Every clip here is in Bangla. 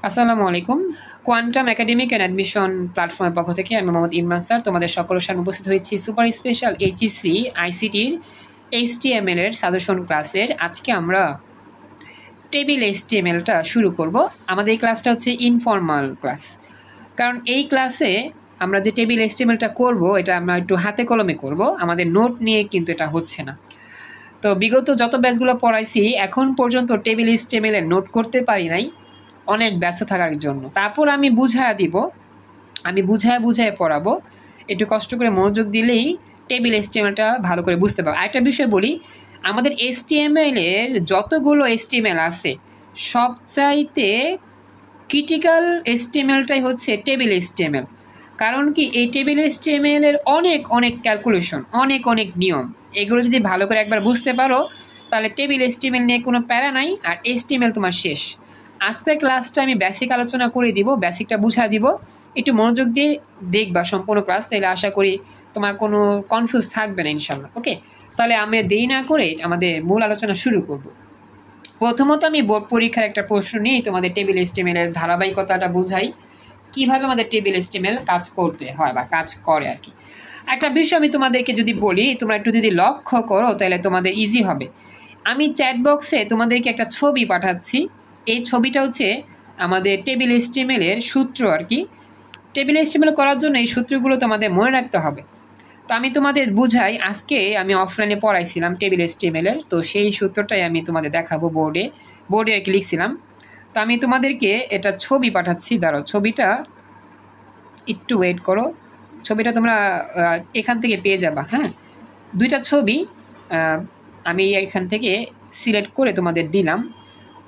আসসালামু আলাইকুম। কোয়ান্টাম একাডেমিক অ্যান্ড অ্যাডমিশন প্ল্যাটফর্মের পক্ষ থেকে আমি মোহাম্মদ ইমরান স্যার তোমাদের সকলের সামনে উপস্থিত হয়েছি সুপার স্পেশাল এইচইসি আইসিটির এইচটিএমএল এর সাজেশন ক্লাসের। আজকে আমরা টেবিল এইচটিএমএলটা শুরু করব। আমাদের এই ক্লাসটা হচ্ছে ইনফর্মাল ক্লাস, কারণ এই ক্লাসে আমরা যে টেবিল এইচটিএমএলটা করব এটা আমরা একটু হাতে কলমে করব, আমাদের নোট নিয়ে কিন্তু এটা হচ্ছে না। তো বিগত যত ব্যাচগুলো পড়াইছি এখন পর্যন্ত টেবিল এইচটিএমএল এর নোট করতে পারি নাই, অনেক ব্যস্ত থাকার জন্য। তারপর আমি বুঝায় দিব, আমি বুঝায় পড়াবো, একটু কষ্ট করে মনোযোগ দিলেই টেবিল এইচটিএমএলটা ভালো করে বুঝতে পারবো। আরেকটা বিষয় বলি, আমাদের এইচটিএমএল এর যতগুলো এইচটিএমএল আছে সবচাইতে ক্রিটিক্যাল এইচটিএমএলটাই হচ্ছে টেবিল এইচটিএমএল। কারণ কি, এই টেবিল এইচটিএমএল এর অনেক অনেক ক্যালকুলেশন, অনেক অনেক নিয়ম, এগুলো যদি ভালো করে একবার বুঝতে পারো তাহলে টেবিল এইচটিএমএল নিয়ে কোনো প্যারা নাই, আর এইচটিএমএল তোমার শেষ। আজকের ক্লাসটা আমি বেসিক আলোচনা করে দিব, বেসিকটা বুঝা দিব, একটু মনোযোগ দিয়ে দেখবা সম্পূর্ণ ক্লাস, তাহলে আশা করি তোমার কোনো কনফিউজ থাকবে না ইনশাল্লাহ। ওকে, তাহলে আমি দেরি না করে আমাদের মূল আলোচনা শুরু করব। প্রথমত আমি বোর্ড পরীক্ষার একটা প্রশ্ন নিয়ে তোমাদের টেবিল এইচটিএমএল এর ধারাবাহিকতাটা বুঝাই, কিভাবে আমাদের টেবিল এইচটিএমএল কাজ করতে হয় বা কাজ করে আর কি। একটা বিষয় আমি তোমাদেরকে যদি বলি, তোমরা একটু যদি লক্ষ্য করো তাহলে তোমাদের ইজি হবে। আমি চ্যাট বক্সে তোমাদেরকে একটা ছবি পাঠাচ্ছি, এই ছবিটা হচ্ছে আমাদের টেবিল এইচটিএমএল এর সূত্র আর কি। টেবিল এইচটিএমএল করার জন্য এই সূত্রগুলো তোমাদের মনে রাখতে হবে। তো আমি তোমাদের বুঝাই, আজকে আমি অফলাইনে পড়াইছিলাম টেবিল এইচটিএমএল এর, তো সেই সূত্রটাই আমি তোমাদের দেখাবো বোর্ডে আর কি লিখছিলাম। তো আমি তোমাদেরকে এটা ছবি পাঠাচ্ছি, দাঁড়াও ছবিটা একটু ওয়েট করো, ছবিটা তোমরা এখান থেকে পেয়ে যাবা। হ্যাঁ, দুইটা ছবি আমি এখান থেকে সিলেক্ট করে তোমাদের দিলাম,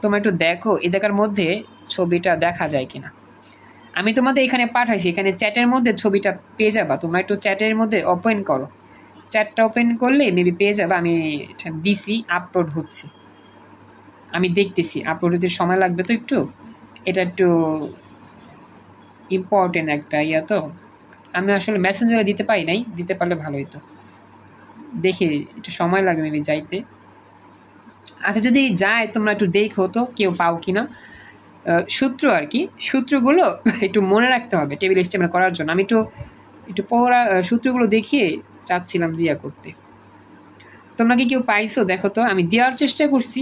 তোমরা একটু দেখো এই জায়গার মধ্যে ছবিটা দেখা যায় কিনা। আমি তোমাদের এখানে পাঠাইছি, এখানে চ্যাটের মধ্যে ছবিটা পেয়ে যাবা, তোমরা একটু চ্যাটের মধ্যে ওপেন করো, চ্যাটটা ওপেন করলে মেবি পেয়ে যাবে। আমি এটা দিছি, আপলোড হচ্ছে, আমি দেখতেছি, আপলোড হতে সময় লাগবে তো একটু, এটা একটু ইম্পর্টেন্ট একটা ইয়া, তো আমি আসলে মেসেঞ্জারে দিতে পারি নাই, দিতে পারলে ভালো হতো, দেখি একটু সময় লাগবে মেবি যাইতে। আচ্ছা যদি যায় তোমরা একটু দেখো তো কেউ পাও কিনা। সূত্র আর কি, সূত্রগুলো একটু মনে রাখতে হবে টেবিল এইচটিএমএল করার জন্য। আমি একটু পড়া সূত্রগুলো দেখিয়ে চাচ্ছিলাম জিয়া করতে। তোমরা কি কেউ পাইছো দেখো তো, আমি দেওয়ার চেষ্টা করছি,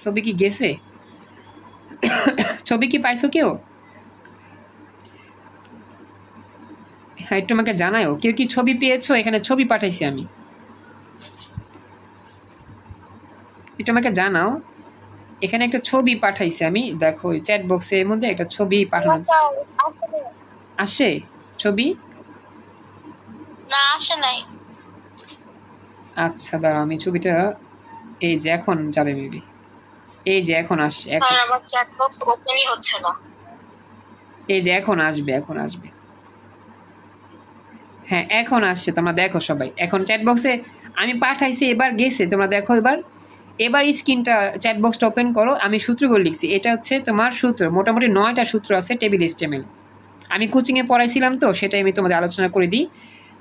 ছবি কি গেছে, ছবি কি পাইছো কেউ? হ্যাঁ একটু আমাকে জানাও কেউ কি ছবি পেয়েছো, এখানে ছবি পাঠাইছি আমি, একটু আমাকে জানাও। এখানে একটা ছবি পাঠাইছি আমি, দেখো চ্যাট বক্সের মধ্যে একটা ছবি পাঠানো আসে, ছবি না আসে নাই। আচ্ছা দাঁড়াও আমি ছবিটা, এই যে এখন যাবে মেবি, এই যে এখন আসছে, এখন আমার চ্যাট বক্স ওপেনই হচ্ছে না। এই যে এখন আসবে, এখন আসবে, হ্যাঁ এখন আসছে, তোমরা দেখো সবাই, এখন চ্যাট বক্সে আমি পাঠাইছি, এবার গেছে, তোমরা দেখো এবার। এবার স্ক্রিনটা চ্যাট বক্সটা ওপেন করো, আমি সূত্রগুলো লিখছি, এটা হচ্ছে তোমার সূত্র, মোটামুটি 9টা সূত্র আছে টেবিল এইচটিএমএল। আমি কোচিংয়ে পড়াইছিলাম তো সেটাই আমি তোমাদের আলোচনা করে দিই।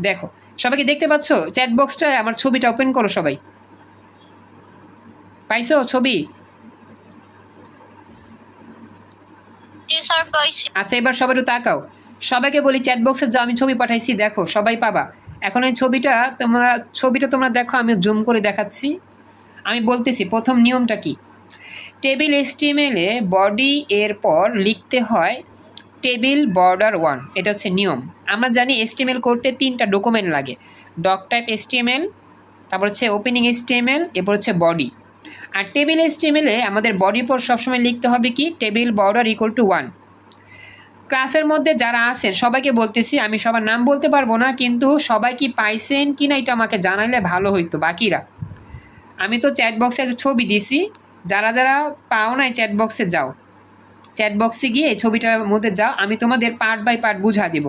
দেখো সবাইকে দেখতে পাচ্ছ চ্যাট বক্সটা, আমার ছবিটা ওপেন করো সবাই, পাইছো ছবি? আচ্ছা এবার সবাই একটু তাকাও, সবাইকে বলি চ্যাট বক্সে যা আমি ছবি পাঠাইছি দেখো, সবাই পাবা। এখন এই ছবিটা তোমরা দেখো, আমি জুম করে দেখাচ্ছি। আমি বলতেছি প্রথম নিয়মটা কি, টেবিল এইচটিএমএল এ বডি এর পর লিখতে হয় টেবিল বর্ডার 1, এটা হচ্ছে নিয়ম। আমরা জানি এইচটিএমএল করতে 3টা ডকুমেন্ট লাগে, ডক টাইপ এইচটিএমএল, তারপর হচ্ছে ওপেনিং এইচটিএমএল, এরপর হচ্ছে বডি। আর টেবিল এইচটিএমএল এ আমাদের বডির পর সবসময় লিখতে হবে কি, টেবিল বর্ডার ইকুয়াল টু 1। ক্লাসের মধ্যে যারা আছেন সবাইকে বলতেছি, আমি সবার নাম বলতে পারবো না, কিন্তু সবাই কি পাইছেন কিনা এটা আমাকে জানাইলে ভালো হইতো। বাকিরা আমি তো চ্যাট বক্সে ছবি দিছি, যারা যারা পাও নাই চ্যাট বক্সে যাও, চ্যাট বক্সে গিয়ে এই ছবিটার মধ্যে যাও, আমি তোমাদের পার্ট বাই পার্ট বুঝা দিব।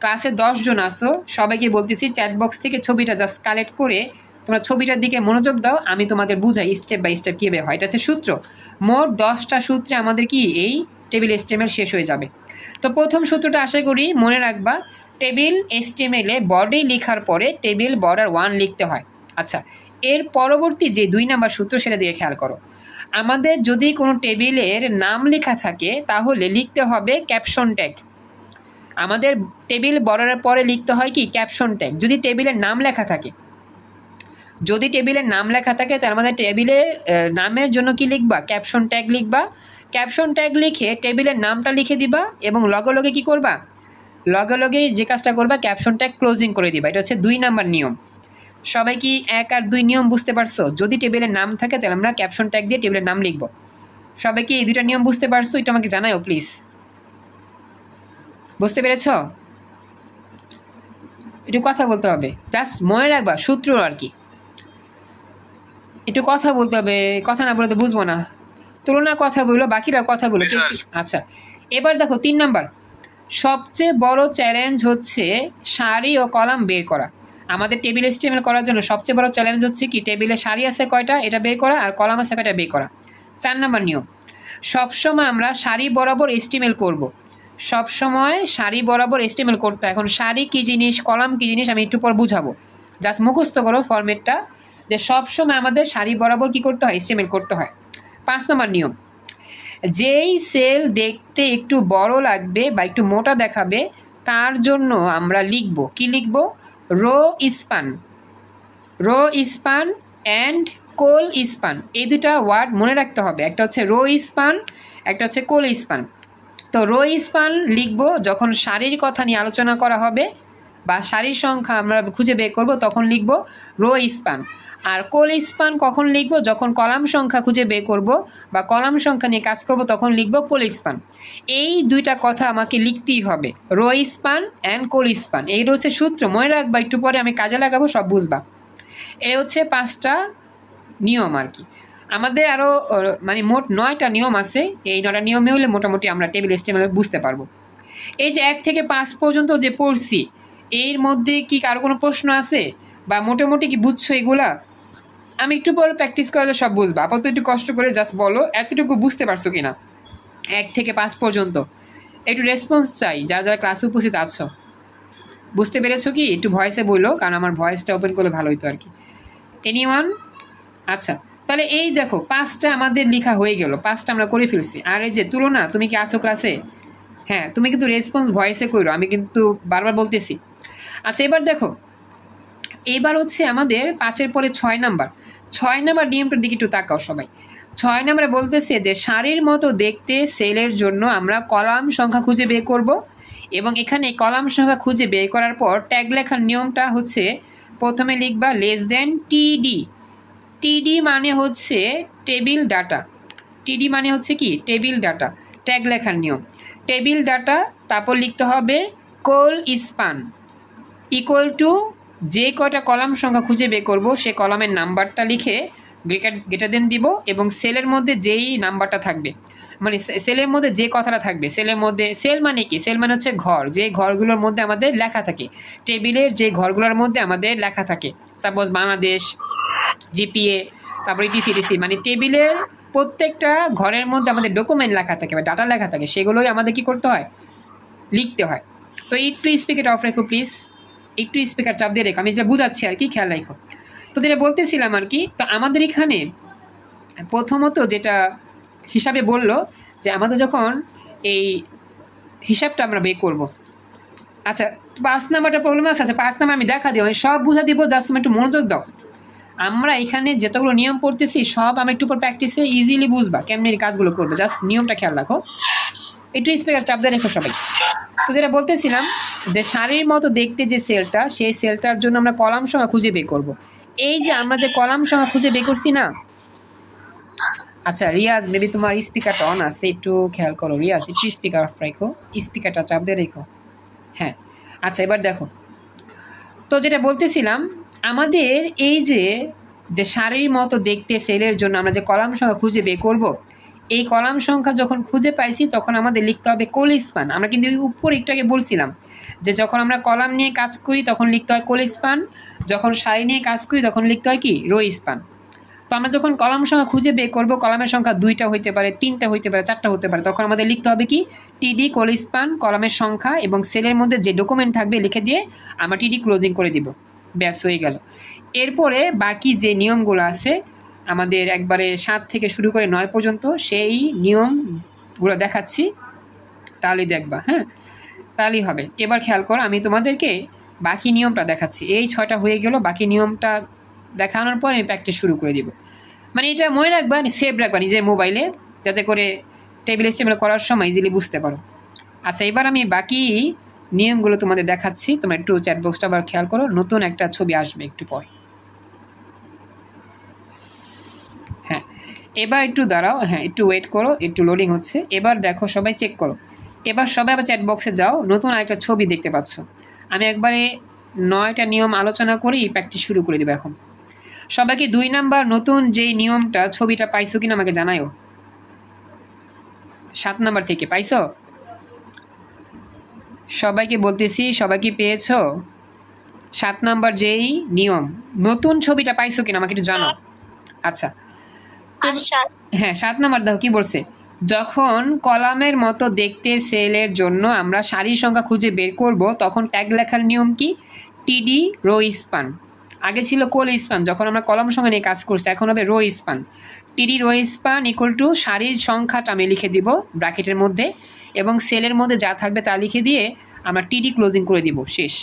ক্লাসে 10 জন আসো, সবাইকে বলতেছি চ্যাট বক্স থেকে ছবিটা জাস্ট কালেক্ট করে তোমরা ছবিটার দিকে মনোযোগ দাও, আমি তোমাদের বুঝাই স্টেপ বাই স্টেপ কীভাবে হয়। এটা হচ্ছে সূত্র, মোট 10টা সূত্রে আমাদের কি এই টেবিল এইচটিএমএল শেষ হয়ে যাবে। তো প্রথম সূত্রটা আশা করি মনে রাখবা, টেবিল এইচটিএমএল এ বডি লেখার পরে টেবিল বর্ডার 1 লিখতে হয়। আচ্ছা এর পরবর্তী যে 2 নাম্বার সূত্র সেটা দিয়ে খেয়াল করো, আমাদের যদি কোনো টেবিলের নাম লেখা থাকে তাহলে লিখতে হবে ক্যাপশন ট্যাগ। আমাদের টেবিল বর্ডারের পরে লিখতে হয় কি ক্যাপশন ট্যাগ, যদি টেবিলের নাম লেখা থাকে। যদি টেবিলের নাম লেখা থাকে তাহলে আমাদের টেবিলের নামের জন্য কি লিখবা, ক্যাপশন ট্যাগ লিখবা। ক্যাপশন ট্যাগ লিখে টেবিলের নামটা লিখে দিবা এবং লগে লগে কি করবা, লগে লগে যে কাজটা করবা ক্যাপশন ট্যাগ ক্লোজিং করে দিবা। এটা হচ্ছে 2 নাম্বার নিয়ম। সবাই কি 1 আর 2 নিয়ম বুঝতে পারছো? যদি টেবিলের নাম থাকে তাহলে আমরা ক্যাপশন ট্যাগ দিয়ে টেবিলের নাম লিখবো। সবাই কি এই 2টা নিয়ম বুঝতে পারছো? এটা আমাকে জানাও প্লিজ। বুঝতে পেরেছ? একটু কথা বলতে হবে, জাস্ট মনে রাখবা সূত্র আর কি, একটু কথা বলতে হবে, কথা না বলে তো বুঝবো না। তুলনা কথা বললো, বাকিরা কথা বলো। আচ্ছা, এবার দেখো 3 নাম্বার, সবচেয়ে বড় চ্যালেঞ্জ হচ্ছে সারি ও কলাম বের করা। আমাদের টেবিল এস্টিমেট করার জন্য সবচেয়ে বড় চ্যালেঞ্জ হচ্ছে কি, টেবিলে সারি আছে কয়টা এটা বের করা আর কলাম আছে কয়টা বের করা। 4 নাম্বার নিয়ম, সবসময় আমরা সারি বরাবর এস্টিমেট করব। সবসময় সারি বরাবর এস্টিমেট করতে। এখন সারি কী জিনিস, কলাম কী জিনিস আমি একটু পর বুঝাবো, জাস্ট মুখস্থ করো ফরম্যাটটা, যে সবসময় আমাদের সারি বরাবর কি করতে হয়, এস্টিমেট করতে হয়। 5 নম্বর নিয়ম, যেই সেল দেখতে একটু বড় লাগবে বা একটু মোটা দেখাবে তার জন্য আমরা লিখব কি, লিখব row span. Row span and col span, এই 2টা ওয়ার্ড মনে রাখতে হবে। একটা হচ্ছে রো স্পান, একটা হচ্ছে কোল স্পান। তো রো স্পান লিখব যখন সারির কথা নিয়ে আলোচনা করা হবে বা সারির সংখ্যা আমরা খুঁজে বের করব তখন লিখব রো স্পান। আর কোল স্পান কখন লিখব, যখন কলাম সংখ্যা খুঁজে বের করব বা কলাম সংখ্যা নিয়ে কাজ করব তখন লিখব কোল স্পান। এই 2টা কথা আমাকে লিখতেই হবে, row span and col span. এই হচ্ছে সূত্র, মনে রাখবা, একটু পরে আমি কাজে লাগাবো, সব বুঝবা। এই হচ্ছে 5টা নিয়ম আর কি। আমাদের আরও মানে মোট 9টা নিয়ম আছে। এই 9টা নিয়মে হলে মোটামুটি আমরা টেবিল এস্টিমেট বুঝতে পারবো। এই যে 1 থেকে 5 পর্যন্ত যে পড়ছি, এর মধ্যে কি কারো কোনো প্রশ্ন আছে বা মোটামুটি কি বুঝছো এগুলা? আমি একটু পরে প্র্যাকটিস করলে সব বুঝবা, আপাতত একটু কষ্ট করে জাস্ট বলো এতটুকু বুঝতে পারছো কিনা। 1 থেকে 5 পর্যন্ত একটু রেসপন্স চাই, যারা যারা ক্লাসে উপস্থিত আছো। বুঝতে পেরেছো কি? একটু ভয়েসে বললো, কারণ আমার ভয়েসটা ওপেন করলে ভালো হতো আর কি। এনিওয়ান? আচ্ছা, তাহলে এই দেখো 5টা আমাদের লেখা হয়ে গেল, 5টা আমরা করে ফেলছি। আর এই যে তুলনা, তুমি কি আসো ক্লাসে? হ্যাঁ, তুমি কিন্তু রেসপন্স ভয়েসে করো, আমি কিন্তু বারবার বলতেছি। আচ্ছা, এবার দেখো, এবার হচ্ছে আমাদের 5-এর পরে 6 নাম্বার। 6 নাম্বার নিয়মটার দিকে একটু তাকাও সবাই। 6 নাম্বারে বলতেছে যে সারির মতো দেখতে সেলের জন্য আমরা কলাম সংখ্যা খুঁজে বের করব এবং এখানে কলাম সংখ্যা খুঁজে বের করার পর ট্যাগ লেখার নিয়মটা হচ্ছে প্রথমে লিখবা লেস দেন টিডি। টিডি মানে হচ্ছে টেবিল ডাটা। টিডি মানে হচ্ছে কি, টেবিল ডাটা। ট্যাগ লেখার নিয়ম টেবিল ডাটা, তারপর লিখতে হবে কোল স্পান ইকুয়াল টু যে কয়টা কলাম সংখ্যা খুঁজে বের করবো সে কলামের নাম্বারটা লিখে গ্রেটার দেন দিব এবং সেলের মধ্যে যেই নাম্বারটা থাকবে, মানে সেলের মধ্যে যে কথাটা থাকবে, সেলের মধ্যে, সেল মানে কি, সেল মানে হচ্ছে ঘর, যে ঘরগুলোর মধ্যে আমাদের লেখা থাকে, টেবিলের যে ঘরগুলোর মধ্যে আমাদের লেখা থাকে, সাপোজ বাংলাদেশ, জিপিএ, তারপর ইটিসিটিসি, মানে টেবিলের প্রত্যেকটা ঘরের মধ্যে আমাদের ডকুমেন্ট লেখা থাকে বা ডাটা লেখা থাকে, সেগুলোই আমাদের কি করতে হয়, লিখতে হয়। তো একটু স্পিকারটা অফ রেখো প্লিজ, একটু স্পিকার চাপ দিয়ে রেখো, আমি যেটা বুঝাচ্ছি আর কি, খেয়াল রাখো। তো যেটা বলতেছিলাম আর কি, তো আমাদের এখানে প্রথমত যেটা হিসাবে বললো যে আমাদের যখন এই হিসাবটা আমরা বের করবো। আচ্ছা, 5 নাম্বারটা প্রবলেম আছে। আচ্ছা, 5 নাম্বার আমি দেখা দিই, আমি সব বুঝা দিব, জাস্ট তুমি একটু মনোযোগ দাও। আমরা এখানে যতগুলো নিয়ম পড়তেছি সব আমি একটু পর প্র্যাকটিসে ইজিলি বুঝবা কেমনি কাজগুলো করবে, জাস্ট নিয়মটা খেয়াল রাখো। একটু স্পিকার চাপ দিয়ে রেখো সবাই। তো যেটা বলতেছিলাম যে সারির মতো দেখতে যে সেলটা, সেই সেলটার জন্য আমরা কলাম সংখ্যা খুঁজে বের করব। এই যে আমরা যে কলাম সংখ্যা খুঁজে বের করছি না, আচ্ছা রিয়াজ, মেবি তোমার স্পিকারটা অন আছে, একটু খেয়াল করো রিয়াজ, একটু স্পিকার অফ রাখো, স্পিকারটা চাপ দিয়ে রেখো। হ্যাঁ, আচ্ছা এবার দেখো, তো যেটা বলতেছিলাম আমাদের এই যে সারির মতো দেখতে সেলের জন্য আমরা যে কলাম সংখ্যা খুঁজে বের করব, এই কলাম সংখ্যা যখন খুঁজে পাইছি তখন আমাদের লিখতে হবে কোল স্পান। আমরা কিন্তু উপর একটু আগে বলছিলাম যে যখন আমরা কলাম নিয়ে কাজ করি তখন লিখতে হয় কোল স্পান, যখন সারি নিয়ে কাজ করি তখন লিখতে হয় কি, রো স্পান। তো আমরা যখন কলাম সংখ্যা খুঁজে বের করবো, কলামের সংখ্যা 2টা হইতে পারে, 3টা হইতে পারে, 4টা হতে পারে, তখন আমাদের লিখতে হবে কি, টিডি কোল স্পান, কলামের সংখ্যা এবং সেলের মধ্যে যে ডকুমেন্ট থাকবে লিখে দিয়ে আমরা টিডি ক্লোজিং করে দিব, ব্যাস হয়ে গেল। এরপরে বাকি যে নিয়মগুলো আছে আমাদের একবারে 7 থেকে শুরু করে 9 পর্যন্ত সেই নিয়মগুলো দেখাচ্ছি, তাহলেই দেখবা। হ্যাঁ, তাহলেই হবে। এবার খেয়াল করো, আমি তোমাদেরকে বাকি নিয়মটা দেখাচ্ছি। এই 6টা হয়ে গেল, বাকি নিয়মটা দেখানোর পর আমি প্র্যাকটিস শুরু করে দিব। মানে এটা মনে রাখবা, সেভ রাখবা নিজের মোবাইলে, যাতে করে টেবিল স্টেবল করার সময় ইজিলি বুঝতে পারো। আচ্ছা, এবার আমি বাকি নিয়মগুলো তোমাদের দেখাচ্ছি। তোমরা একটু চ্যাট বক্সটা আবার খেয়াল করো, নতুন একটা ছবি আসবে একটু পর। হ্যাঁ, এবার একটু দাঁড়াও, হ্যাঁ একটু ওয়েট করো, একটু লোডিং হচ্ছে। এবার দেখো, সবাই চেক করো। এবার সবাই আবার চ্যাট বক্সে যাও, নতুন আরেকটা ছবি দেখতে পাচ্ছ। আমি একবারে 9টা নিয়ম আলোচনা করেই প্র্যাকটিস শুরু করে দেবো এখন। সবাইকে 2 নাম্বার নতুন যেই নিয়মটা ছবিটা পাইছো কিনা আমাকে জানায়ও। 7 নাম্বার থেকে পাইছো? সবাইকে বলতেছি, সবাই কি পেয়েছো? 7 নাম্বার যেই নিয়ম নতুন ছবিটা পাইছো কিনা আমাকে একটু জানাও। আচ্ছা, আচ্ছা, হ্যাঁ 7 নাম্বার দেখো কি বলছে। যখন কলামের মতো দেখতে সেলের জন্য আমরা সারির সংখ্যা খুঁজে বের করব, তখন ট্যাগ লেখার নিয়ম কি? টিডি রো স্পান। আগে ছিল কোল স্পান, যখন আমরা কলাম সংখ্যা নিয়ে কাজ করছি, এখন হবে রো স্পান। টিডি রো স্পান ইকুয়াল টু সারির সংখ্যাটা আমি লিখে দিব ব্র্যাকেটের মধ্যে, এবং সেলের মধ্যে যা থাকবে তা লিখে দিয়ে আমরা টিডি ক্লোজিং করে দিব, শেষ।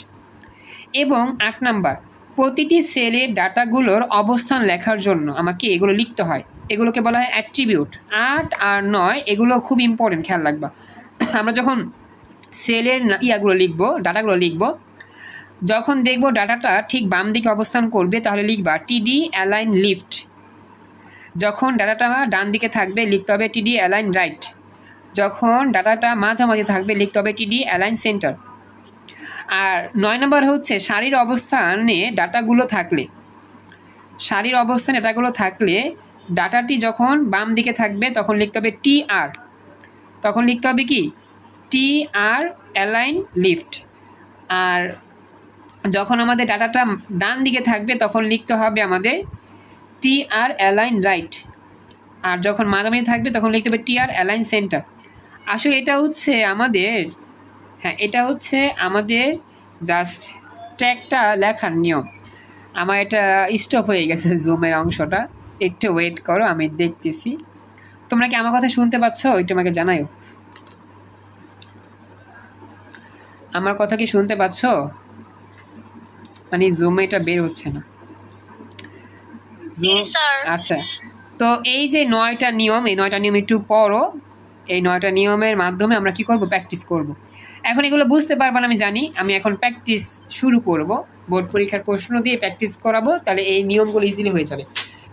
এবং 8 নাম্বার, প্রতিটি সেলের ডাটাগুলোর অবস্থান লেখার জন্য আমাকে এগুলো লিখতে হয়। এগুলোকে বলা হয় অ্যাট্রিবিউট। 8 আর 9 এগুলো খুব ইম্পর্টেন্ট, খেয়াল রাখবা। আমরা যখন সেলের ইয়াগুলো লিখবো, ডাটাগুলো লিখবো, যখন দেখবো ডাটাটা ঠিক বাম দিকে অবস্থান করবে, তাহলে লিখবা টিডি অ্যালাইন লিফট। যখন ডাটাটা ডান দিকে থাকবে, লিখতে হবে টিডি অ্যালাইন রাইট। যখন ডাটাটা মাঝামাঝি থাকবে, লিখতে হবে টিডি অ্যালাইন সেন্টার। আর 9 নাম্বার হচ্ছে সারির অবস্থানে ডাটাগুলো থাকলে, সারির অবস্থানে ডাটাগুলো থাকলে ডাটাটি যখন বাম দিকে থাকবে তখন লিখতে হবে টি আর, তখন লিখতে হবে কি? টি আর অ্যালাইন লিফট। আর যখন আমাদের ডাটাটা ডান দিকে থাকবে তখন লিখতে হবে আমাদের টি আর অ্যালাইন রাইট। আর যখন মাঝামাঝি থাকবে তখন লিখতে হবে টি আর অ্যালাইন সেন্টার। আসলে এটা হচ্ছে আমাদের, হ্যাঁ এটা হচ্ছে আমাদের জাস্ট ট্যাগটা লেখার নিয়ম। আমার এটা স্টপ হয়ে গেছে জুমের অংশটা, একটু ওয়েট করো, আমি দেখতেছি। তোমরা কি আমার কথা শুনতে পাচ্ছ? একটু আমাকে জানাও, আমার কথা কি শুনতে পাচ্ছ? মানে জুমে এটা বের হচ্ছে না। আচ্ছা, তো এই যে 9টা নিয়ম, এই 9টা নিয়ম একটু পড়ো। এই 9টা নিয়মের মাধ্যমে আমরা কি করব? প্র্যাকটিস করব। এখন এগুলো বুঝতে পারবা না আমি জানি, আমি এখন প্র্যাকটিস শুরু করব। বোর্ড পরীক্ষার প্রশ্ন দিয়ে প্র্যাকটিস করাবো, তাহলে এই নিয়মগুলো ইজিলি হয়ে যাবে।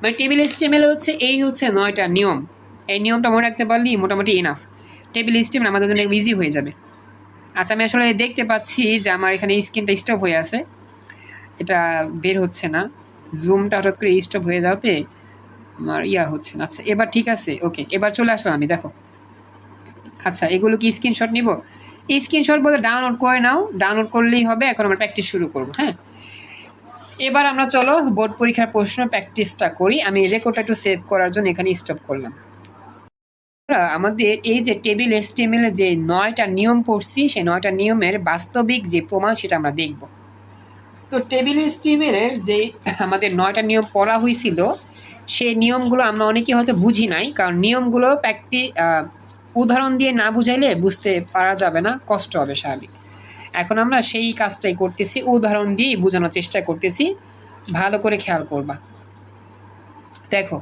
মানে টেবিল এস্টিমেল হচ্ছে, এই হচ্ছে 9টা নিয়ম। এই নিয়মটা মনে রাখতে পারলেই মোটামুটি ইনাফ। টেবিল এস্টিমেল আমাদের জন্য ইজি হয়ে যাবে। আচ্ছা, আমি আসলে দেখতে পাচ্ছি যে আমার এখানে স্ক্রিনটা স্টপ হয়ে আছে, এটা বের হচ্ছে না। জুমটা হঠাৎ করে স্টপ হয়ে যাওয়াতে আমার হচ্ছে না। আচ্ছা, এবার ঠিক আছে, ওকে, এবার চলে আসলাম আমি, দেখো। আচ্ছা, এগুলো কি স্ক্রিনশট নিব? এই স্ক্রিনশট বলে ডাউনলোড করে নাও, ডাউনলোড করলেই হবে। এখন আমরা প্র্যাকটিস শুরু করব। হ্যাঁ, এবার আমরা চলো বোর্ড পরীক্ষার প্রশ্ন প্র্যাকটিসটা করি। আমি রেকর্ডটা একটু সেভ করার জন্য এখানে স্টপ করলাম। আমাদের এই যে টেবিল এসটিএমএল এর যে 9টা নিয়ম পড়ছি, সেই 9টা নিয়মের বাস্তবিক যে প্রমাণ সেটা আমরা দেখব। তো টেবিল এসটিএমএল এর যে আমাদের 9টা নিয়ম পড়া হয়েছিল, সেই নিয়মগুলো আমরা অনেকে হয়তো বুঝি নাই, কারণ নিয়মগুলো উদাহরণ দিয়ে না বুঝাইলে বুঝতে পারা যাবে না, কষ্ট হবে স্বাভাবিক। এখন আমরা সেই কাজটাই করতেছি, উদাহরণ দিয়ে বোঝানোর চেষ্টা করতেছি। ভালো করে খেয়াল করবা, দেখো।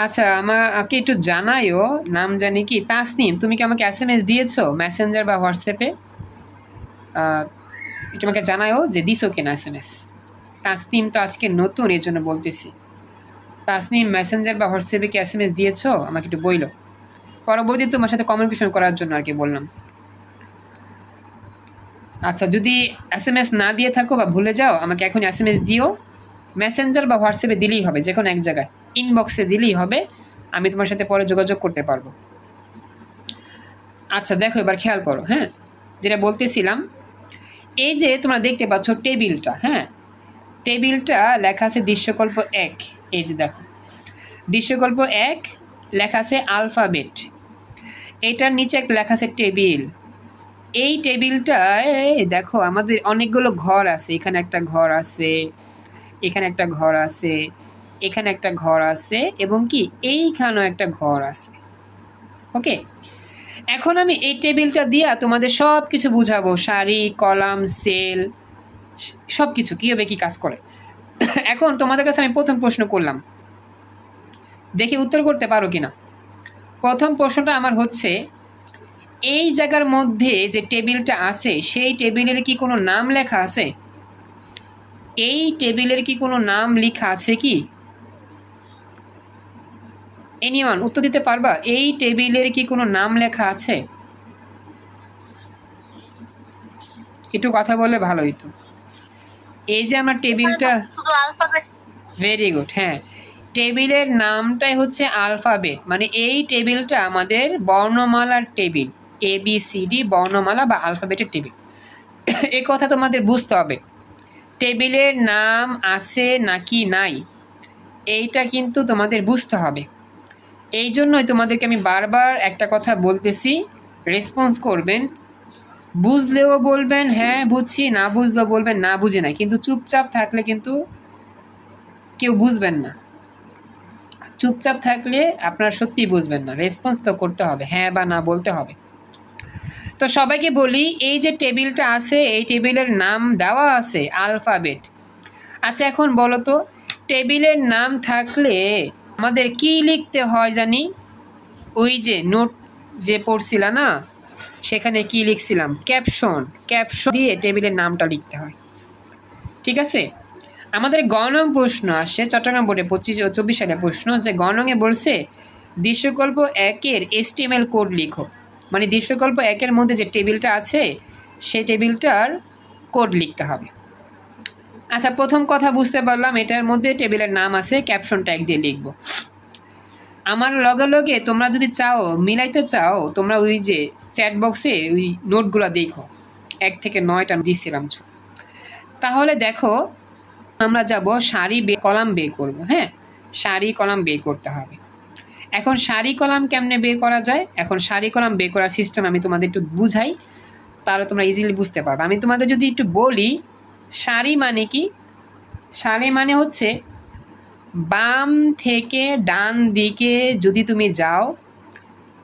আচ্ছা, আমাকে একটু জানাইও, নাম জানি কি তাসনিম, তুমি কি আমাকে SMS দিয়েছো মেসেঞ্জার বা হোয়াটসঅ্যাপে? একটু আমাকে জানাইও যে দিছো কিনা SMS। তাসনিম তো আজকে নতুন, এই জন্য বলতেছি। তাসনিম মেসেঞ্জার বা হোয়াটসঅ্যাপে কি SMS দিয়েছো? আমাকে একটু বইলো, পরবর্তীতে তোমার সাথে কমিউনিকেশন করার জন্য আর কি বললাম। আচ্ছা, যদি SMS না দিয়ে থাকো বা ভুলে যাও, আমাকে এখন SMS দিও। মেসেঞ্জার বা হোয়াটসঅ্যাপে দিলেই হবে, যে কোনো এক জায়গায় ইনবক্সে দিলেই হবে, আমি তোমার সাথে পরে যোগাযোগ করতে পারবো। আচ্ছা, দেখো এবার খেয়াল করো। হ্যাঁ, যেটা বলতেছিলাম, এই যে তোমরা দেখতে পাচ্ছ টেবিলটা, হ্যাঁ টেবিলটা লেখা আছে দৃশ্যকল্প 1। এই যে দেখো দৃশ্যকল্প 1 লেখা আছে আলফাবেট, এটার নিচে একটা লেখা আছে টেবিল। এই টেবিলটায় দেখো আমাদের অনেকগুলো ঘর আছে, এখানে একটা ঘর আছে, এখানে একটা ঘর আছে, এখানে একটা ঘর আছে এবং কি এইখানেও একটা ঘর আছে। ওকে, এখন আমি এই টেবিলটা দিয়া তোমাদের সব কিছু বুঝাবো, সারি, কলাম, সেল, সব কিছু কীভাবে কী কাজ করে। এখন তোমাদের কাছে আমি প্রথম প্রশ্ন করলাম, দেখি উত্তর করতে পারো কিনা। প্রথম প্রশ্নটা আমার হচ্ছে, এই জায়গার মধ্যে যে টেবিলটা আছে সেই টেবিলের কি কোনো নাম লেখা আছে? এই টেবিলের কি কোনো নাম লেখা আছে কি? এনিওয়ান উত্তর দিতে পারবা? এই টেবিলের কি কোনো নাম লেখা আছে? একটু কথা বললে ভালো হইতো। এই যে আমার টেবিলটা, শুধু অ্যালফাবেট। ভেরি গুড, হ্যাঁ, টেবিলের নামটাই হচ্ছে আলফাবেট, মানে এই টেবিলটা আমাদের বর্ণমালার টেবিল, ABCD বর্ণমালা বা আলফাবেটের টেবিল। এই কথা তোমাদের বুঝতে হবে। টেবিলের নাম আছে নাকি নাই এইটা কিন্তু তোমাদের বুঝতে হবে। এই জন্যই তোমাদেরকে আমি বারবার একটা কথা বলতেছি, রেসপন্স করবেন, বুঝলেও বলবেন হ্যাঁ বুঝছি, না বুঝলেও বলবেন না বুঝি না, কিন্তু চুপচাপ থাকলে কিন্তু কেউ বুঝবেন না। চুপচাপ থাকলে আপনারা সত্যিই বুঝবেন না, রেসপন্স তো করতে হবে, হ্যাঁ বা না বলতে হবে। তো সবাইকে বলি, এই যে টেবিলটা আছে এই টেবিলের নাম দেওয়া আছে আলফাবেট। আচ্ছা এখন বলো তো, টেবিলের নাম থাকলে আমাদের কি লিখতে হয় জানি? ওই যে নোট যে পড়ছিলা না, সেখানে কি লিখছিলাম? ক্যাপশন। ক্যাপশন দিয়ে টেবিলের নামটা লিখতে হয়, ঠিক আছে? আমাদের গণং প্রশ্ন আসে চট্টগ্রাম বোর্ডে 25-24 সালে প্রশ্ন, যে গণঙে বলছে দৃশ্যকল্প 1-এর HTML কোড লিখো, মানে দৃশ্যকল্প 1-এর মধ্যে যে টেবিলটা আছে সেই টেবিলটার কোড লিখতে হবে। আচ্ছা প্রথম কথা বুঝতে পারলাম, এটার মধ্যে টেবিলের নাম আছে, ক্যাপশন ট্যাগ দিয়ে লিখবো। আমার লগে লগে তোমরা যদি চাও মিলাইতে চাও, তোমরা ওই যে চ্যাট বক্সে ওই নোটগুলো দেখো, 1 থেকে 9টা দিছিলাম। তাহলে দেখো আমরা যাব সারি কলাম বের করব। হ্যাঁ, সারি কলাম বের করতে হবে। এখন সারি কলাম কেমনে বের করা যায়? এখন সারি কলাম বের করার সিস্টেম আমি তোমাদের একটু বুঝাই, তাহলে তোমরা ইজিলি বুঝতে পারবে। আমি তোমাদের যদি একটু বলি, সারি মানে কি? সারি মানে হচ্ছে বাম থেকে ডান দিকে যদি তুমি যাও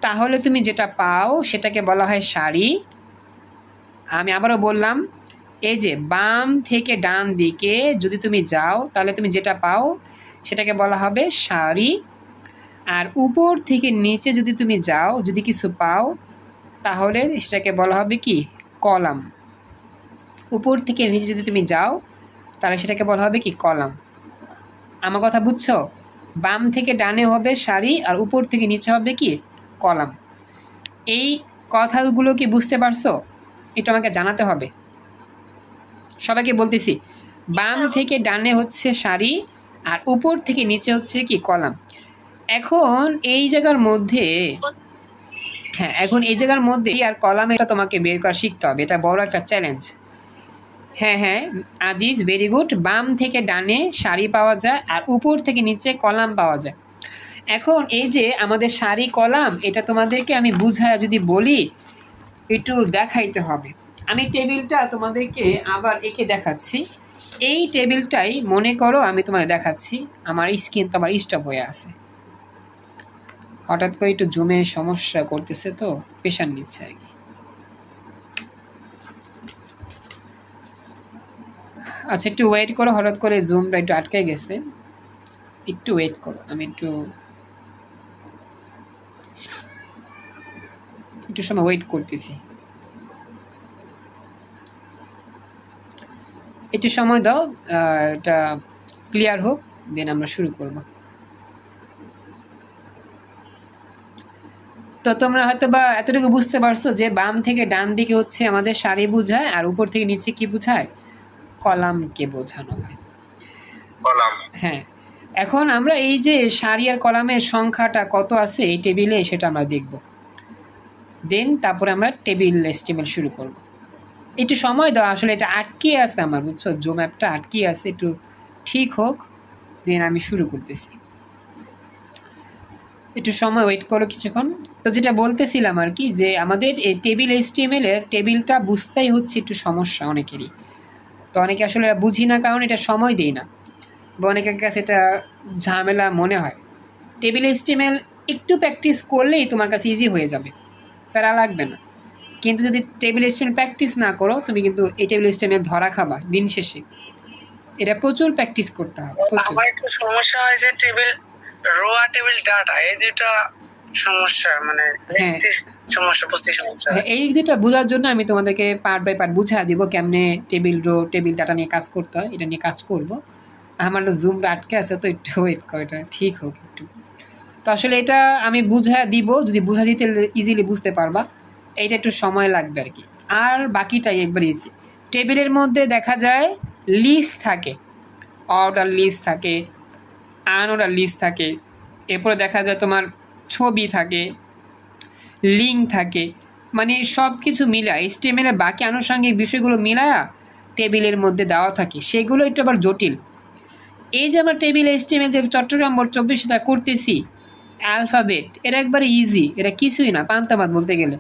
তাহলে তুমি যেটা পাও সেটাকে বলা হয় সারি। আমি আবারও বললাম, এই যে বাম থেকে ডান দিকে যদি তুমি যাও তাহলে তুমি যেটা পাও সেটাকে বলা হবে সারি। আর উপর থেকে নিচে যদি তুমি যাও, যদি কিছু পাও তাহলে সেটাকে বলা হবে কি? কলাম। উপর থেকে নিচে যদি তুমি যাও তাহলে সেটাকে বলা হবে কি? কলাম। আমার কথা বুঝছো? বাম থেকে ডানে হবে সারি আর উপর থেকে নিচে হবে কি? কলাম। এই কথাগুলো কি বুঝতে পারছো? এটা আমাকে জানাতে হবে। সবাইকে বলতেছি, বাম থেকে ডানে হচ্ছে সারি আর উপর থেকে নিচে হচ্ছে কি? কলাম। এখন এই জায়গার মধ্যে, হ্যাঁ এখন এই জায়গার মধ্যে আর কলামটা তোমাকে বের করা শিখতে হবে, এটা বড় একটা চ্যালেঞ্জ। হ্যাঁ হ্যাঁ আজিজ, ভেরি গুড। বাম থেকে ডানে সারি পাওয়া যায় আর উপর থেকে নিচে কলাম পাওয়া যায়। এখন এই যে আমাদের সারি কলাম, এটা তোমাদেরকে আমি বুঝায় যদি বলি একটু দেখাইতে হবে। আমি টেবিলটা তোমাদেরকে আবার এঁকে দেখাচ্ছি। এই টেবিলটাই মনে করো আমি তোমাদের দেখাচ্ছি, আমার স্ক্রিন তো আমার স্টপ হয়ে আছে, হঠাৎ করে একটু জুমে সমস্যা করতেছে তো প্রেশার নিচ্ছে আর কি। আচ্ছা একটু ওয়েট করো, হঠাৎ করে জুমটা একটু আটকে গেছে, একটু ওয়েট করো, আমি একটু সময় ওয়েট করতেছি, একটু সময় দাও, এটা ক্লিয়ার হোক, দেন আমরা শুরু করব। তো তোমরা হয়তো বা এতটুকু বুঝতে পারছো যে বাম থেকে ডান দিকে হচ্ছে আমাদের সারি বোঝায় আর উপর থেকে নিচে কি বোঝায়? কলামকে বোঝানো হয়। কলাম, হ্যাঁ। এখন আমরা এই যে সারি আর কলামের সংখ্যাটা কত আছে এই টেবিলে সেটা আমরা দেখব, দেন তারপরে আমরা টেবিল এস্টিমেট শুরু করব। একটু সময় দাও, আসলে এটা আটকে আছে আমার, বুঝছো, জুম অ্যাপটা আটকে আছে, একটু ঠিক হোক দেন আমি শুরু করতেছি। একটু সময় ওয়েট করো কিছুক্ষণ। তো যেটা বলতেছিলাম আর কি, যে আমাদের এই টেবিল HTML এর টেবিলটা বুঝতেই হচ্ছে একটু সমস্যা অনেকেরই। তো অনেকে আসলে বুঝি না কারণ এটা সময় দেই না। বা অনেকের কাছে এটা ঝামেলা মনে হয়। টেবিল HTML একটু প্র্যাকটিস করলেই তোমার কাছে ইজি হয়ে যাবে, প্যারা লাগবে না। কিন্তু যদি টেবিল HTML প্র্যাকটিস না করো, তুমি কিন্তু এই টেবিল HTML ধরা খাবা দিন শেষে। এটা প্রচুর প্র্যাকটিস করতে হবে, প্রচুর। আমার একটু সমস্যা হয় যে টেবিল রো আর টেবিল ডাটা এই দুটো সমস্যা, মানে হ্যাঁ সমস্যা, বুঝতে সমস্যা। হ্যাঁ, এই দিকটা বোঝার জন্য আমি তোমাদেরকে পার্ট বাই পার্ট বুঝা দিব কেমনে টেবিল রো টেবিল ডাটা নিয়ে কাজ করতে হয়, এটা নিয়ে কাজ করব। আমার জুমটা আটকে আছে, তো একটু ওয়েট করো, এটা ঠিক হোক একটু। তো আসলে এটা আমি বুঝা দিব, যদি বুঝা দিতে ইজিলি বুঝতে পারবা। এইটা একটু সময় লাগবে আর কি, আর বাকিটাই একবার ইজি। টেবিলের মধ্যে দেখা যায় লিস্ট থাকে, অর্ডার লিস্ট থাকে, আনঅর্ডার লিস্ট থাকে, এরপরে দেখা যায় তোমার ছবি থাকে, লিঙ্ক থাকে, মানে সব কিছু মিলা HTML এর বাকি আনুষঙ্গিক বিষয়গুলো মিলায়া টেবিলের মধ্যে দেওয়া থাকে, সেগুলো একটু আবার জটিল। এই যে আমরা টেবিল HTML যে চট্টগ্রাম বোর্ড 24টা করতেছি, অ্যালফাবেট এটা একবারে ইজি, এটা কিছুই না, পান্তাবাদ বলতে গেলে।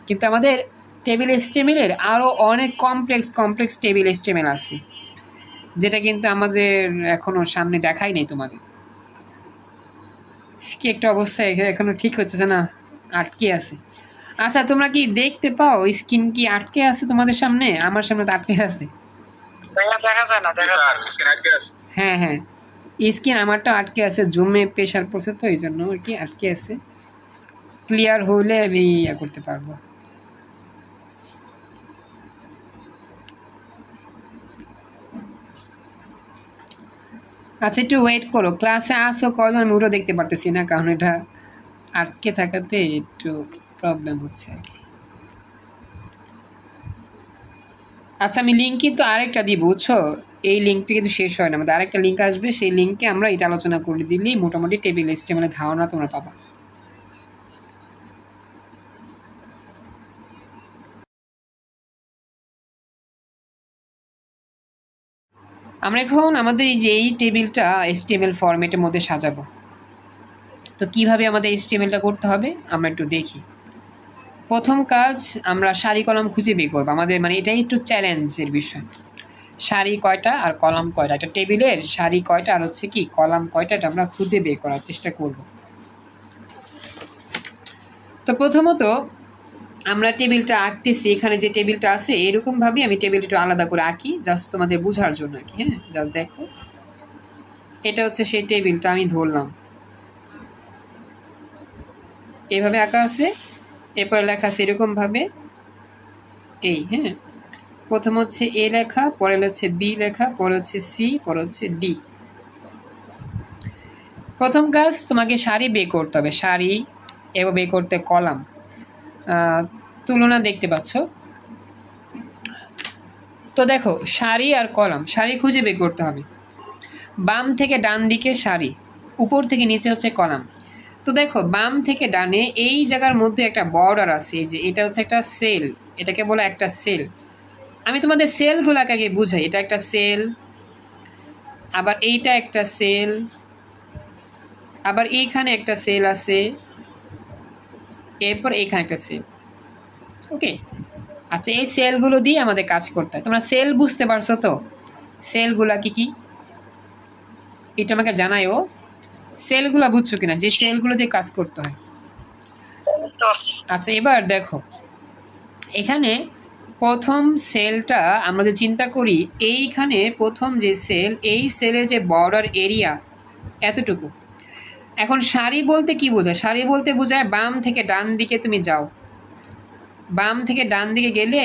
কিন্তু আমাদের টেবিল HTML এর আরও অনেক কমপ্লেক্স টেবিল HTML আছে, যেটা কিন্তু আমাদের এখনো সামনে দেখাই নেই তোমাদের। কি একটা অবস্থা, এখনো ঠিক হচ্ছে না, আটকে আছে। আচ্ছা, তোমরা কি দেখতে পাও স্ক্রিন কি আটকে আছে তোমাদের সামনে? আমার সামনে তো আটকে আছে। দেখা যায় না, দেখা যায় স্ক্রিন আটকে আছে। হ্যাঁ হ্যাঁ, স্ক্রিন আমারটা আটকে আছে, জুমে প্রেশার পড়ছে তো এই জন্য আর কি আটকে আছে। ক্লিয়ার হলে আমি ইয়া করতে পারবো। আচ্ছা, একটু ওয়েট করো, ক্লাসে আসো কজন আমি ওটা দেখতে পারতেছি না, কারণ এটা আটকে থাকাতে একটু প্রবলেম হচ্ছে আর কি। আচ্ছা, আমি লিঙ্ক কিন্তু আরেকটা দিব, বুঝছো? এই লিঙ্কটা কিন্তু শেষ হয় না, আমাদের আরেকটা লিঙ্ক আসবে, সেই লিঙ্কে আমরা এটা আলোচনা করে দিলেই মোটামুটি টেবিল HTML ধারণা তোমরা পাবা। আমরা এখন আমাদের এই যে এই টেবিলটা HTML ফরম্যাটের মধ্যে সাজাবো। তো কিভাবে আমাদের HTMLটা করতে হবে আমরা একটু দেখি। প্রথম কাজ, আমরা সারি কলাম খুঁজে বের করবো। আমাদের মানে এটাই একটু চ্যালেঞ্জের বিষয়, সারি কয়টা আর কলাম কয়টা, একটা টেবিলের সারি কয়টা আর হচ্ছে কি কলাম কয়টা, এটা আমরা খুঁজে বের করার চেষ্টা করব। তো প্রথমত আমরা টেবিলটা আঁকতেছি, এখানে যে টেবিলটা আছে এরকমভাবেই আমি টেবিলটা একটু আলাদা করে আঁকি, জাস্ট তোমাদের বোঝার জন্য আর কি। হ্যাঁ, জাস্ট দেখো, এটা হচ্ছে সেই টেবিলটা আমি ধরলাম, এইভাবে আঁকা আছে। এরপরে লেখা আছে এরকমভাবে, এই হ্যাঁ, প্রথম হচ্ছে A লেখা, পরে হচ্ছে B লেখা, পরে হচ্ছে C, পরে হচ্ছে D। প্রথম কাজ, তোমাকে সারি বের করতে হবে, সারি এবং বের করতে কলাম, তুলনা দেখতে পাচ্ছ। তো দেখো, সারি আর কলাম, সারি খুঁজে বের করতে হবে। বাম থেকে ডান দিকে সারি, উপর থেকে নিচে হচ্ছে কলাম। তো দেখো, বাম থেকে ডানে এই জায়গার মধ্যে একটা বর্ডার আছে, এই যে এটা হচ্ছে একটা সেল, এটাকে বলে একটা সেল। আমি তোমাদের সেলগুলোকে আগে বুঝাই, এটা একটা সেল, আবার এইটা একটা সেল, আবার এইখানে একটা সেল আছে, এরপর এইখানে একটা সেল। ওকে, আচ্ছা, এই সেলগুলো দিয়ে আমাদের কাজ করতে হয়। তোমরা সেল বুঝতে পারছো তো? সেলগুলা কি কি এটা আমাকে জানাইও, সেলগুলা বুঝছো কিনা, যে সেলগুলো দিয়ে কাজ করতে হয়। আচ্ছা, এবার দেখো, এখানে প্রথম সেলটা আমরা যদি চিন্তা করি, এইখানে প্রথম যে সেল, এই সেলের যে বর্ডার এরিয়া এতটুকু। এখন সারি বলতে কি বোঝায়? সারি বলতে বোঝায় বাম থেকে ডান দিকে তুমি যাও, বাম থেকে ডান দিকে গেলে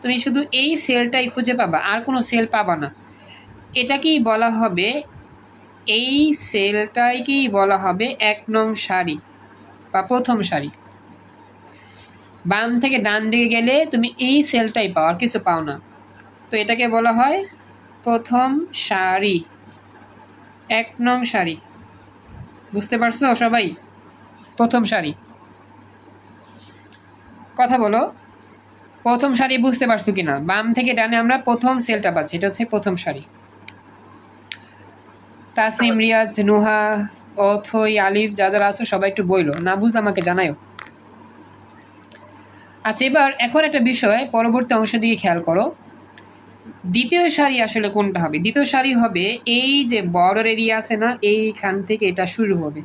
তুমি শুধু এই সেলটাই খুঁজে পাবা, আর কোনো সেল পাবা না। এটাকেই বলা হবে, এই সেলটাকেই বলা হবে 1 নং সারি বা প্রথম সারি। বাম থেকে ডান দিকে গেলে তুমি এই সেলটাই পাও, আর কিছু পাও না। তো এটাকে বলা হয় প্রথম সারি, 1 নং সারি। বুঝতে পারছো সবাই? প্রথম সারি, কথা বলো, প্রথম সারি বুঝতে পারছো কিনা? বাম থেকে ডানে আমরা প্রথম সেলটা পাচ্ছি, এটা হচ্ছে প্রথম সারি। তাসনিম, রিয়াজ, নুহা, অথই, আলিফ, যা যারা আছো সবাই একটু বইলো, না বুঝলে আমাকে জানাইও। আচ্ছা, এবার এখন একটা বিষয় পরবর্তী অংশ দিকে খেয়াল করো, দ্বিতীয় সারি আসলে কোনটা হবে? দ্বিতীয় সারি হবে এই যে বর্ডার এরিয়া আছে না, এইখান থেকে এটা শুরু হবে।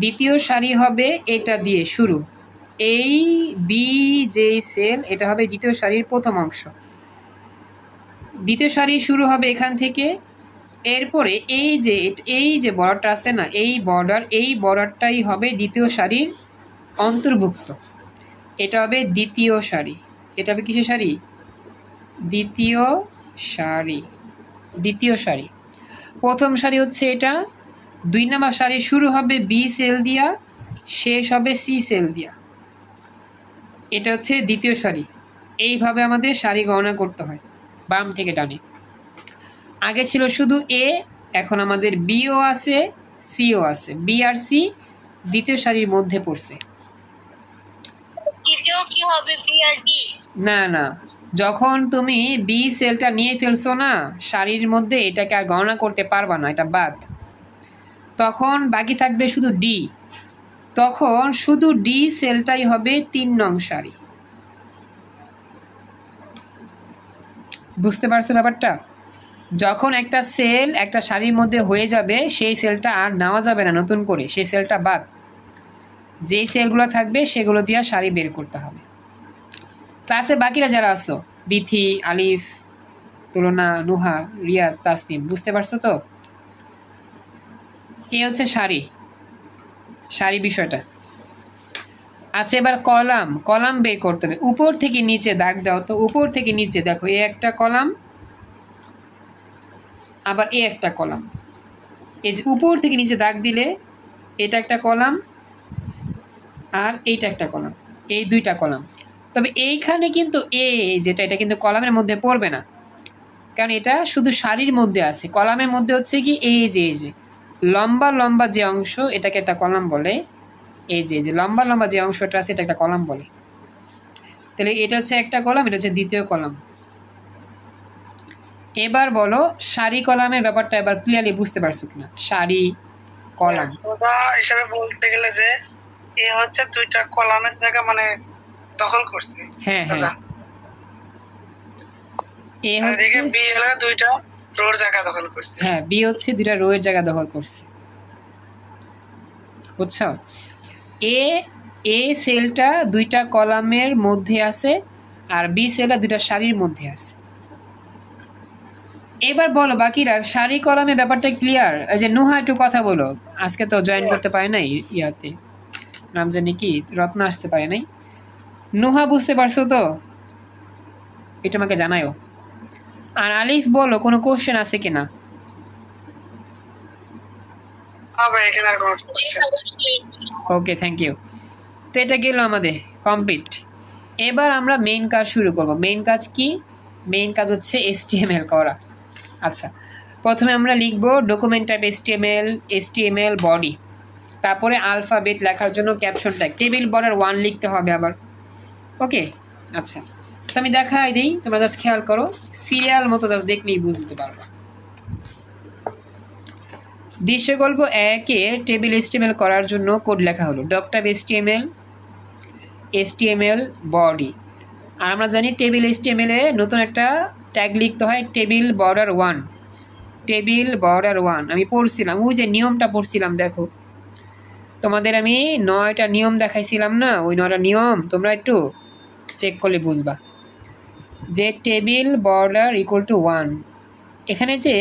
দ্বিতীয় সারি হবে এটা দিয়ে শুরু। এই বি যে সেল, এটা হবে দ্বিতীয় সারির প্রথম অংশ। দ্বিতীয় সারি শুরু হবে এখান থেকে। এরপরে এই যে বর্ডারটা আছে না, এই বর্ডারটাই হবে দ্বিতীয় সারির অন্তর্ভুক্ত। এটা হবে দ্বিতীয় সারি। এটা হবে কিসের সারি? দ্বিতীয় সারি। দ্বিতীয় সারি। প্রথম সারি হচ্ছে এটা। 2 নম্বর সারি শুরু হবে বি সেল দিয়া, শেষ হবে সি সেল দিয়া। এটা হচ্ছে দ্বিতীয় সারি। এইভাবে আমাদের সারি গণনা করতে হয় বাম থেকে ডানে। আগে ছিল শুধু এ, এখন আমাদের বিও আছে, সিও আছে। বি আর সি দ্বিতীয় সারির মধ্যে পড়ছে। দ্বিতীয় কি হবে বি আর ডি? না না, যখন তুমি বি সেলটা নিয়ে ফেলছো না সারির মধ্যে, এটাকে আর গণনা করতে পারবা না, এটা বাদ। তখন বাকি থাকবে শুধু ডি। তখন শুধু ডি সেলটাই হবে 3 নং সারি। বুঝতে পারছো ব্যাপারটা? যখন একটা সেল একটা সারির মধ্যে হয়ে যাবে, সেই সেলটা আর নেওয়া যাবে না নতুন করে, সেই সেলটা বাদ। যেই সেলগুলো থাকবে সেগুলো দিয়ে সারি বের করতে হবে। ক্লাসে বাকিরা যারা আছো, বিথি, আলিফ, তুলনা, নুহা, রিয়াজ, তাসনিম, বুঝতে পারছো তো? এই হচ্ছে সারি, সারি বিষয়টা। আচ্ছা, এবার কলাম বের করতে হবে। উপর থেকে নিচে দাগ দাও তো। উপর থেকে নিচে দেখো, এ একটা কলাম, আবার এ একটা কলাম। এই যে উপর থেকে নিচে দাগ দিলে এটা একটা কলাম আর এইটা একটা কলাম, এই দুইটা কলাম। তবে এইখানে কিন্তু যেটা, এটা কিন্তু কলামের মধ্যে পড়বে না, কারণ এটা শুধু সারির মধ্যে আছে। কলামের মধ্যে হচ্ছে কি এই যে লম্বা লম্বা যে অংশ, এটাকে একটা কলাম বলে। এই যে লম্বা লম্বা যে অংশটা আছে, এটা একটা কলাম বলে। তাহলে এটা হচ্ছে একটা কলাম, এটা হচ্ছে দ্বিতীয় কলাম। এবার বলো সারি কলামের ব্যাপারটা এবার ক্লিয়ারলি বুঝতে পারছো কিনা? সারি কলাম কথা হিসাবে বলতে গেলে যে এ হচ্ছে দুইটা কলামের জায়গা মানে দখল করছে। হ্যাঁ হ্যাঁ, এ আর হচ্ছে, এদিকে বি হলো দুইটা রোর জায়গা দখল করছে। হ্যাঁ, বি হচ্ছে দুইটা রোয়ের জায়গা দখল করছে। বুঝছো? এ এ সেলটা দুইটা কলামের মধ্যে আছে, আর বি সেলটা দুইটা সারির মধ্যে আছে। এবার বলো বাকিরা, সারি কলামের ব্যাপারটা ক্লিয়ার? এই যে নুহা একটু কথা বলো, আজকে তো জয়েন করতে পারে নাই, ইয়াতে নাম জানি কি, রত্না আসতে পারে নাই। নুহা বুঝতে পারছো তো? এটা আমাকে জানায়ও। আর আলিফ বলো কোনো কোশ্চেন আছে কিনা? হবে এখানে আর কোনো সমস্যা নেই। ওকে, থ্যাংক ইউ। তো এটা গেল আমাদের কমপ্লিট। এবার আমরা মেইন কাজ শুরু করব। মেইন কাজ কি? মেইন কাজ হচ্ছে HTML করা। আচ্ছা, প্রথমে আমরা লিখব ডকুমেন্ট টাইপ HTML বডি, তারপরে আলফাবেট লেখার জন্য ক্যাপশন ট্যাগ, টেবিল বর্ডার 1 লিখতে হবে আবার। ওকে, আচ্ছা, তো আমি দেখাই দিই, তোমরা জাস্ট খেয়াল করো, সিরিয়াল মতো জাস্ট দেখলেই বুঝতে পারবে। দৃশ্যকল্প 1-এ টেবিল HTML করার জন্য কোড লেখা হলো ডক টাইপ HTML বডি। আর আমরা জানি টেবিল HTML এ নতুন একটা ট্যাগ লিখতে হয়, টেবিল বর্ডার 1। টেবিল বর্ডার 1 আমি পড়ছিলাম, ওই যে নিয়মটা পড়ছিলাম, দেখো তোমাদের আমি 9টা নিয়ম দেখাইছিলাম না, ওই 9টা নিয়ম তোমরা একটু চেক করলে বুঝবা যে টেবিল বর্ডার ইকুয়াল টু 1। এখানে যে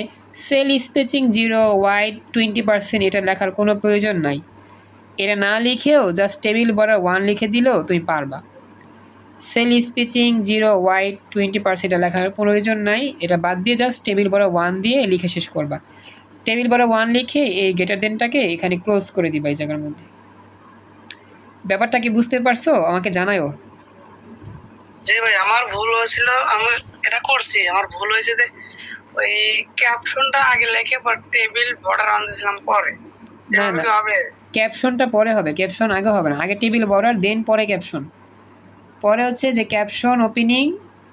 সেল স্পেসিং 0, ওয়াইড 20%, এটা লেখার কোনো প্রয়োজন নাই। এটা না লিখেও জাস্ট টেবিল বর্ডার 1 লিখে দিলেও তুমি পারবা। সেল স্পেসিং 0, ওয়াইড 20%, এটা লেখার প্রয়োজন নাই, এটা বাদ দিয়ে জাস্ট টেবিল বর্ডার 1 দিয়ে লিখে শেষ করবা। টেবিল বর্ডার 1 লিখে এই গ্রেটার দেনটাকে এখানে ক্লোজ করে দিবা এই জায়গার মধ্যে। ব্যাপারটা কি বুঝতে পারছো? আমাকে জানায়ও। জি ভাই, আমার ভুল হয়েছিল, আমি এটা করছি, আমার ভুল হয়েছে যে ওই ক্যাপশনটা আগে লিখে পর টেবিল বর্ডার অন দিয়েছিলাম পরে। না এভাবে না, কি হবে? ক্যাপশনটা পরে হবে, ক্যাপশন আগে হবে না। আগে টেবিল বর্ডার, দেন পরে ক্যাপশন। পরে হচ্ছে যে ক্যাপশন ওপেনিং,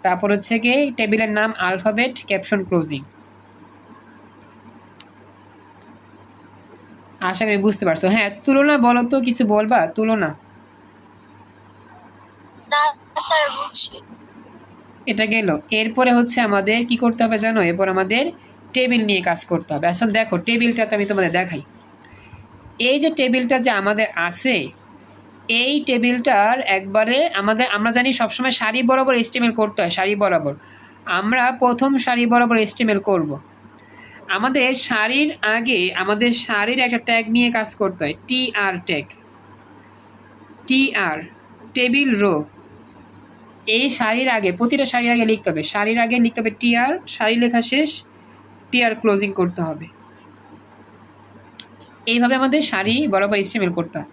তারপর হচ্ছে কি টেবিলের নাম আলফাবেট, ক্যাপশন ক্লোজিং। আশা করি বুঝতে পারছো। হ্যাঁ, তুলনা বলো তো, কিছু বলবা? তুলনা না স্যার বুঝছি। এটা গেল। এরপরে হচ্ছে আমাদের কি করতে হবে জানো, এরপর আমাদের টেবিল নিয়ে কাজ করতে হবে। আসলে দেখো টেবিলটাতে আমি তোমাদের দেখাই, এই যে টেবিলটা যে আমাদের আছে, এই টেবিলটার একবারে আমরা জানি সবসময় সারি বরাবর এস্টিমেল করতে হয়, সারি বরাবর। আমরা প্রথম সারি বরাবর এস্টিমেল করব। আমাদের সারির একটা ট্যাগ নিয়ে কাজ করতে হয়, TR tag, TR, table row. এই সারির আগে, প্রতিটা সারির আগে লিখতে হবে, সারির আগে লিখতে হবে টিআর, সারি লেখা শেষ, টিআর ক্লোজিং করতে হবে। এইভাবে আমাদের সারি বরাবর এস্টিমেল করতে হয়।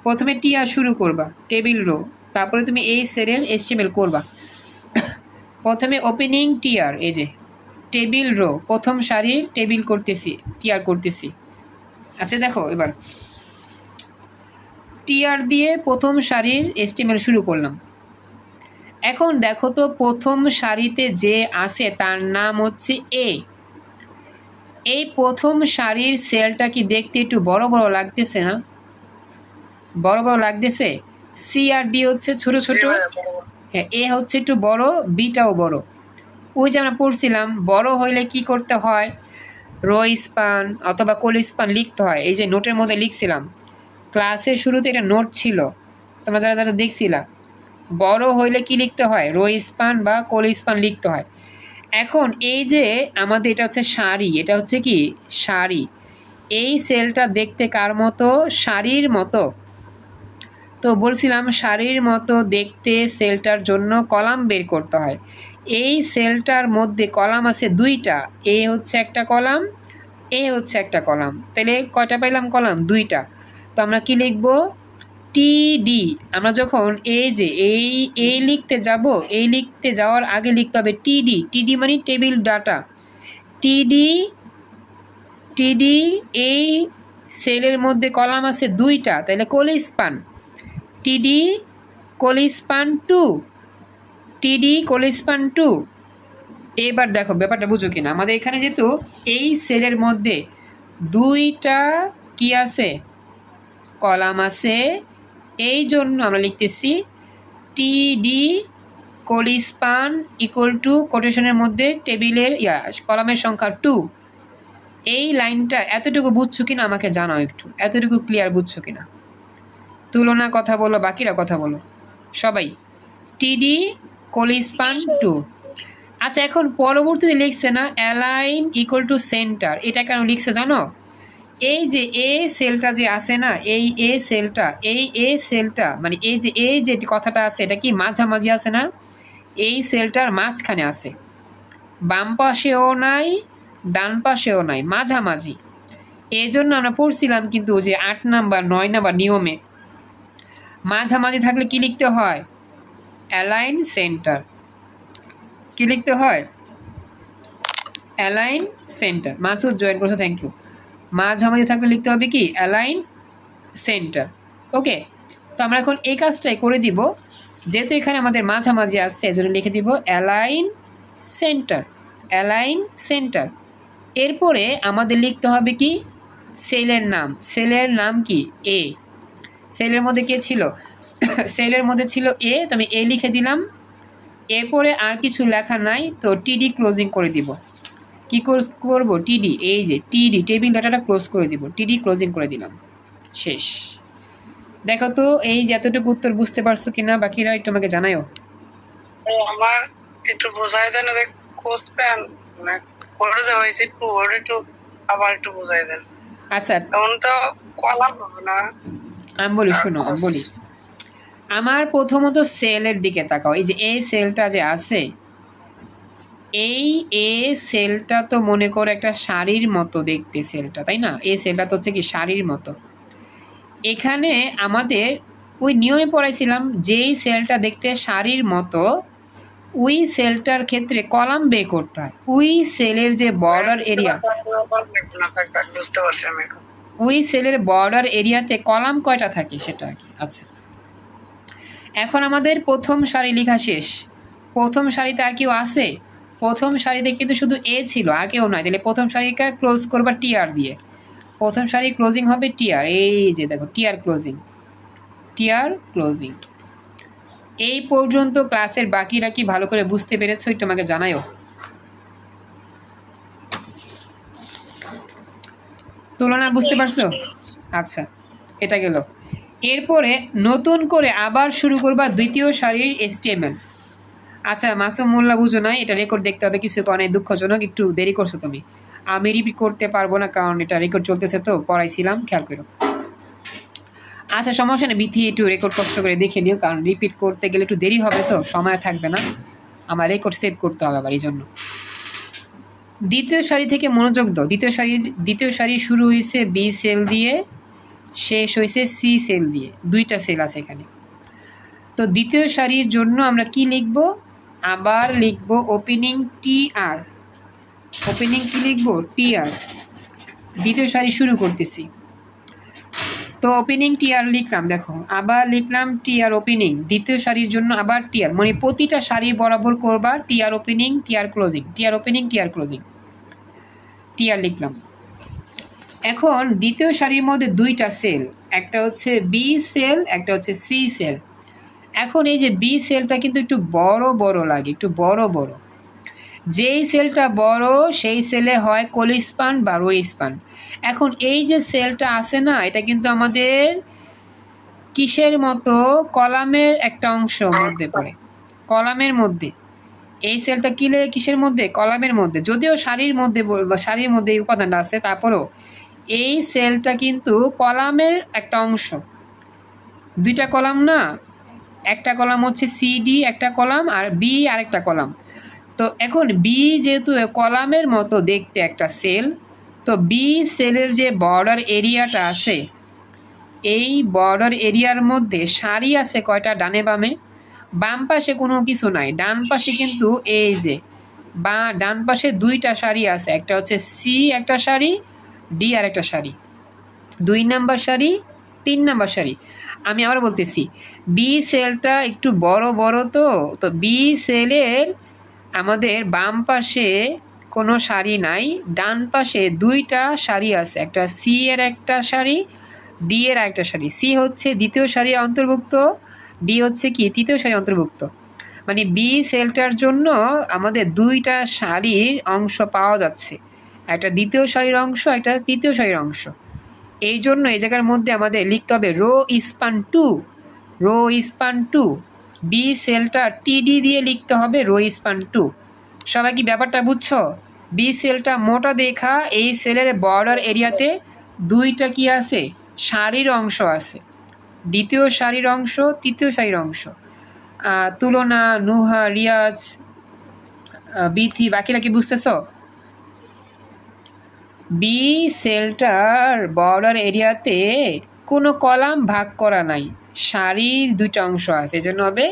প্রথমে টিআর শুরু করবা, টেবিল রো, তারপরে তুমি এই সেলের এস্টিমেল করবা। প্রথমে ওপেনিং টিআর, এই যে টেবিল রো, প্রথম সারির টেবিল করতেছি, টিআর করতেছি। আচ্ছা দেখো এবার টিআর দিয়ে প্রথম সারির এস্টিমেল শুরু করলাম। এখন দেখো তো প্রথম সারিতে যে আছে তার নাম হচ্ছে এ। এই প্রথম সারির সেলটা কি দেখতে একটু বড় বড় লাগতেছে না? বড় বড় লাগতেছে। সি আর ডি হচ্ছে ছোট ছোট, হ্যাঁ এ হচ্ছে একটু বড়, বিটাও বড়। ওই যে আমরা পড়ছিলাম বড় হইলে কি করতে হয়, রো স্পান অথবা কোল স্পান লিখতে হয়। এই যে নোটের মধ্যে লিখছিলাম, ক্লাসের শুরুতে এটা নোট ছিল, তোমরা যারা যারা দেখছিলা, বড় হইলে কি লিখতে হয়, রো স্পান বা কোল স্পান লিখতে হয়। এখন এই যে আমাদের এটা হচ্ছে সারি, এটা হচ্ছে কি সারি, এই সেলটা দেখতে কার মতো, সারির মতো। তো বলছিলাম সারির মতো দেখতে সেলটার জন্য কলাম বের করতে হয়। এই সেলটার মধ্যে কলাম আছে দুইটা, এ হচ্ছে একটা কলাম, এ হচ্ছে একটা কলাম, তাহলে কয়টা পাইলাম কলাম, দুইটা। তো আমরা কি লিখব, টিডি। আমরা যখন এই যে এই লিখতে যাব, এই লিখতে যাওয়ার আগে লিখতে হবে টিডি। টিডি মানে টেবিল ডাটা, টিডি, টিডি। এই সেলের মধ্যে কলাম আছে দুইটা, তাহলে কোল স্পান, টিডি কোল স্পান 2, টিডি কোল স্পান 2। এবার দেখো ব্যাপারটা বুঝো কিনা, আমাদের এখানে যেহেতু এই সেলের মধ্যে দুইটা কি আছে, কলাম আছে, এই জন্য আমরা লিখতেছি টিডি কোল স্পান ইকুয়াল টু কোটেশনের মধ্যে টেবিলের কলামের সংখ্যা 2। এই লাইনটা এতটুকু বুঝছো কিনা আমাকে জানাও একটু, এতটুকু ক্লিয়ার বুঝছো কিনা? তুলনা কথা বলো, বাকিরা কথা বলো সবাই। টিডি কোল স্পান 2। আচ্ছা এখন পরবর্তীতে লিখছে না অ্যালাইন ইকুয়াল টু সেন্টার, এটা কেন লিখছে জানো? এই যে এ সেলটা যে আছে না, এই এ সেলটা, এই এ সেলটা মানে এই যে কথাটা আছে, এটা কি মাঝামাঝি আছে না, এই সেলটার মাঝখানে আছে, বাম পাশেও নাই ডান পাশেও নাই, মাঝামাঝি। এই জন্য আমরা পড়ছিলাম কিন্তু যে 8 নাম্বার 9 নাম্বার নিয়মে মাঝামাঝি থাকলে কি লিখতে হয়, অ্যালাইন সেন্টার। কি লিখতে হয়, অ্যালাইন সেন্টার। মাসুদ জয়েন করছো, থ্যাংক ইউ। মাঝামাঝি থাকলে লিখতে হবে কি, অ্যালাইন সেন্টার। ওকে, তো আমরা এখন এই কাজটাই করে দিব, যেহেতু এখানে আমাদের মাঝামাঝি আসছে এজন্য লিখে দিব অ্যালাইন সেন্টার, অ্যালাইন সেন্টার। এরপরে আমাদের লিখতে হবে কি, সেলের নাম, সেলের নাম কি এ, সেলের মধ্যে কে ছিল, সেলের মধ্যে ছিল এ, তো আমি এ লিখে দিলাম। এরপরে আর কিছু লেখা নাই, তো টিডি ক্লোজিং করে দিব। কি করব, টিডি, এই যে টিডি টেবিল ডাটাটা ক্লোজ করে দিব, টিডি ক্লোজিং করে দিলাম, শেষ। দেখো তো এই যে এতটুকু উত্তর বুঝতে পারছো কিনা, বাকিরা একটু আমাকে জানাও। আমার একটু বোঝাই দেন, কোর্স প্যান মানে করে দেওয়া হয়েছে, একটু ওটা একটু আবার একটু বোঝাই দেন। আচ্ছা এমন তো কলাম হবে না। আমি বলি, শোনো আমি বলি। আমার প্রথমত সেলের দিকে তাকাও, এই যে এই সেলটা যে আছে, এই এ সেলটা তো মনে করো একটা শাড়ির মতো দেখতে সেলটা, তাই না? এই সেলটা তো হচ্ছে কি শাড়ির মতো। এখানে আমাদের ওই নিয়মে পড়াইছিলাম, যেই সেলটা দেখতে শাড়ির মতো ওই সেলটার ক্ষেত্রে কলাম বের করতে হয়। ওই সেলের যে বর্ডার এরিয়া, বুঝতে পারছি আমি এখন। ওই সেলের বর্ডার এরিয়াতে কলাম কয়টা থাকে সেটা আর কি। আচ্ছা এখন আমাদের প্রথম সারি লেখা শেষ। প্রথম সারিতে আর কেউ আছে? প্রথম সারিতে কিন্তু শুধু এ ছিল, আর কেউ নয়। তাহলে প্রথম সারিকে ক্লোজ করবা টিআর দিয়ে, প্রথম সারি ক্লোজিং হবে টিআর। এই যে দেখো টিআর ক্লোজিং, টিআর ক্লোজিং। এই পর্যন্ত ক্লাসের বাকিরা কি ভালো করে বুঝতে পেরেছো একটু আমাকে জানায়ও। তুলনা বুঝতে পারছো? আচ্ছা, এটা গেল। এরপরে নতুন করে আবার শুরু করবা দ্বিতীয় সারির HTML। আচ্ছা মাসুম মোল্লা বুঝো না, এটা রেকর্ড দেখতে হবে, কিছু অনেক দুঃখজনক, একটু দেরি করছো তুমি। আমি রিপিট করতে পারবো না কারণ এটা রেকর্ড চলতেছে, তো পড়াইছিলাম, খেয়াল করো। আচ্ছা সমস্যা নেই, বিথি একটু রেকর্ড কষ্ট করে দেখে নিও, কারণ রিপিট করতে গেলে একটু দেরি হবে, তো সময় থাকবে না, আমার রেকর্ড সেভ করতে হবে আবার, এই জন্য। দ্বিতীয় সারি থেকে মনোযোগ দাও। দ্বিতীয় সারি শুরু হয়েছে বি সেল দিয়ে, শেষ হয়েছে সি সেল দিয়ে, দুইটা সেল আছে এখানে। তো দ্বিতীয় সারির জন্য আমরা কি লিখব? আবার লিখব ওপেনিং টি আর। ওপেনিং কি লিখব? টি আর। দ্বিতীয় সারি শুরু করতেছি, তো ওপেনিং টি আর লিখলাম, দেখো আবার লিখলাম টি আর ওপেনিং। দ্বিতীয় সারির জন্য আবার টি আর, মানে প্রতিটা সারি বরাবর করবা টি আর ওপেনিং, টি আর ক্লোজিং, টি আর ওপেনিং, টি আর ক্লোজিং, টি আর লিখলাম। এখন দ্বিতীয় সারির মধ্যে দুইটা সেল, একটা হচ্ছে বি সেল, একটা হচ্ছে সি সেল। এখন এই যে বি সেলটা কিন্তু একটু বড় বড় লাগে, একটু বড় বড়। যেই সেলটা বড় সেই সেলে হয় কলি স্পান বা রো স্পান। এখন এই যে সেলটা আছে না, এটা কিন্তু আমাদের কিসের মতো? কলামের একটা অংশ মধ্যে পড়ে, কলামের মধ্যে। এই সেলটা কিসের মধ্যে? কলামের মধ্যে। যদিও সারির মধ্যে সারির মধ্যে এই উপাদানটা আছে, তারপরেও এই সেলটা কিন্তু কলামের একটা অংশ। দুইটা কলাম না, একটা কলাম হচ্ছে সিডি একটা কলাম, আর বি আরেকটা কলাম। তো এখন বি যেহেতু কলামের মতো দেখতে একটা সেল, তো বি সেলের যে বর্ডার এরিয়াটা আছে, এই বর্ডার এরিয়ার মধ্যে সারি আছে কয়টা? ডানে বামে। বাম পাশে কোনো কিছু নাই, ডান পাশে কিন্তু এই যে ডান পাশে দুইটা সারি আছে, একটা হচ্ছে সি একটা সারি, ডি আর একটা সারি, 2 নাম্বার সারি, 3 নাম্বার সারি। আমি আবার বলতেছি, বি সেলটা একটু বড় বড়, তো বি সেলের আমাদের বাম পাশে কোনো সারি নাই, ডান পাশে দুইটা সারি আছে, একটা সি এর একটা সারি, ডি এর একটা সারি। সি হচ্ছে দ্বিতীয় সারির অন্তর্ভুক্ত, ডি হচ্ছে কি তৃতীয় সারির অন্তর্ভুক্ত। মানে বি সেলটার জন্য আমাদের দুইটা সারির অংশ পাওয়া যাচ্ছে, একটা দ্বিতীয় সারির অংশ, একটা তৃতীয় সারির অংশ। এই জন্য এই জায়গার মধ্যে আমাদের লিখতে হবে row span two, row span two. B সেলটা টিডি দিয়ে লিখতে হবে রো স্পান টু। সবাই কি ব্যাপারটা বুঝছো? বি সেলটা মোটা দেখা, এই সেলের বর্ডার এরিয়াতে দুইটা কি আছে? সারির অংশ আছে, দ্বিতীয় সারির অংশ, তৃতীয় সারির অংশ। তুলনা, নুহা, রিয়াজ, বিথি, বাকিরা কি বুঝতেছ? বি সেলটার বর্ডার এরিয়াতে কোনো কলাম ভাগ করা নাই, সারির দুইটা অংশ আছে, এজন্য হবে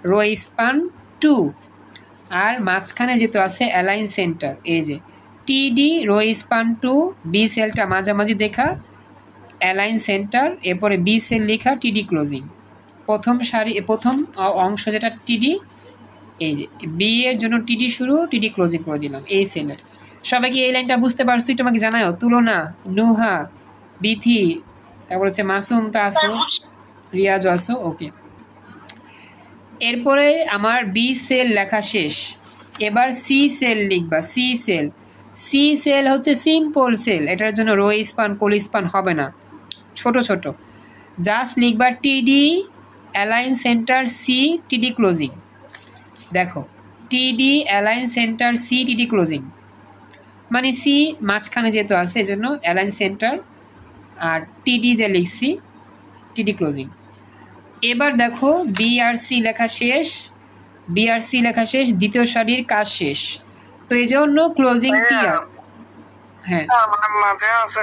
রো স্পান টু। আর মাঝখানে যেহেতু আছে অ্যালাইন সেন্টার, এই যে TD row span two, B সেলটা মাঝামাঝি দেখা, অ্যালাইন সেন্টার, এরপরে বি সেল লেখা, টিডি ক্লোজিং। প্রথম অংশ যেটা টিডি, এই যে বি এর জন্য টিডি শুরু, টিডি ক্লোজিং করে দিলাম এই সেলের। সবাই কি এই লাইনটা বুঝতে পারছো? তোমাকে জানাও। তুলনা, নুহা, বিথি, তারপর হচ্ছে মাসুম, তা আসো, রিয়াজ আসো, ওকে। এরপরে আমার বি সেল লেখা শেষ, এবার সি সেল লিখবা। সি সেল হচ্ছে সিম্পল সেল, এটার জন্য রো স্পান কলি স্পান হবে না, ছোট ছোট। জাস্ট লিখবা টিডি অ্যালাইন সেন্টার সি, টিডি ক্লোজিং। দেখো টিডি অ্যালাইন সেন্টার সি, টিডি ক্লোজিং, মানে সি মাঝখানে যেহেতু আছে এই জন্য অ্যালাইন সেন্টার, আর টিডি দিয়ে লিখছি টিডি ক্লোজিং। এবার দেখো বিআরসি লেখা শেষ, বিআরসি লেখা শেষ, দ্বিতীয় সারির কাজ শেষ, তো এই জন্য ক্লোজিং টিআর। হ্যাঁ মাঝে আছে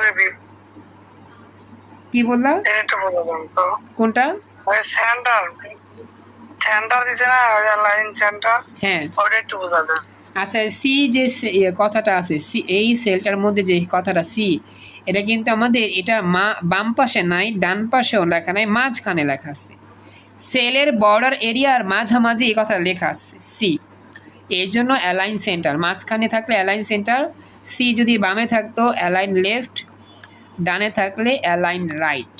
কি বললাম? এটা বলে দেন তো, কোনটা? ওই সেন্টার সেন্টার দিছে না, ওই লাইন সেন্টার, হ্যাঁ ওটা একটু বোঝা দেন। আচ্ছা সি যে কথাটা আছে, সি এই সেলটার মধ্যে যে কথাটা সি, এটা কিন্তু আমাদের এটা বাম পাশে নাই, ডান পাশেও লেখা নাই, মাঝখানে লেখা আছে, সেলের বর্ডার এরিয়ার মাঝামাঝি এই কথা লেখা আছে সি। এই জন্য অ্যালাইন সেন্টার, মাঝখানে থাকলে অ্যালাইন সেন্টার, সি যদি বামে থাকতো অ্যালাইন লেফট, ডানে থাকলে অ্যালাইন রাইট।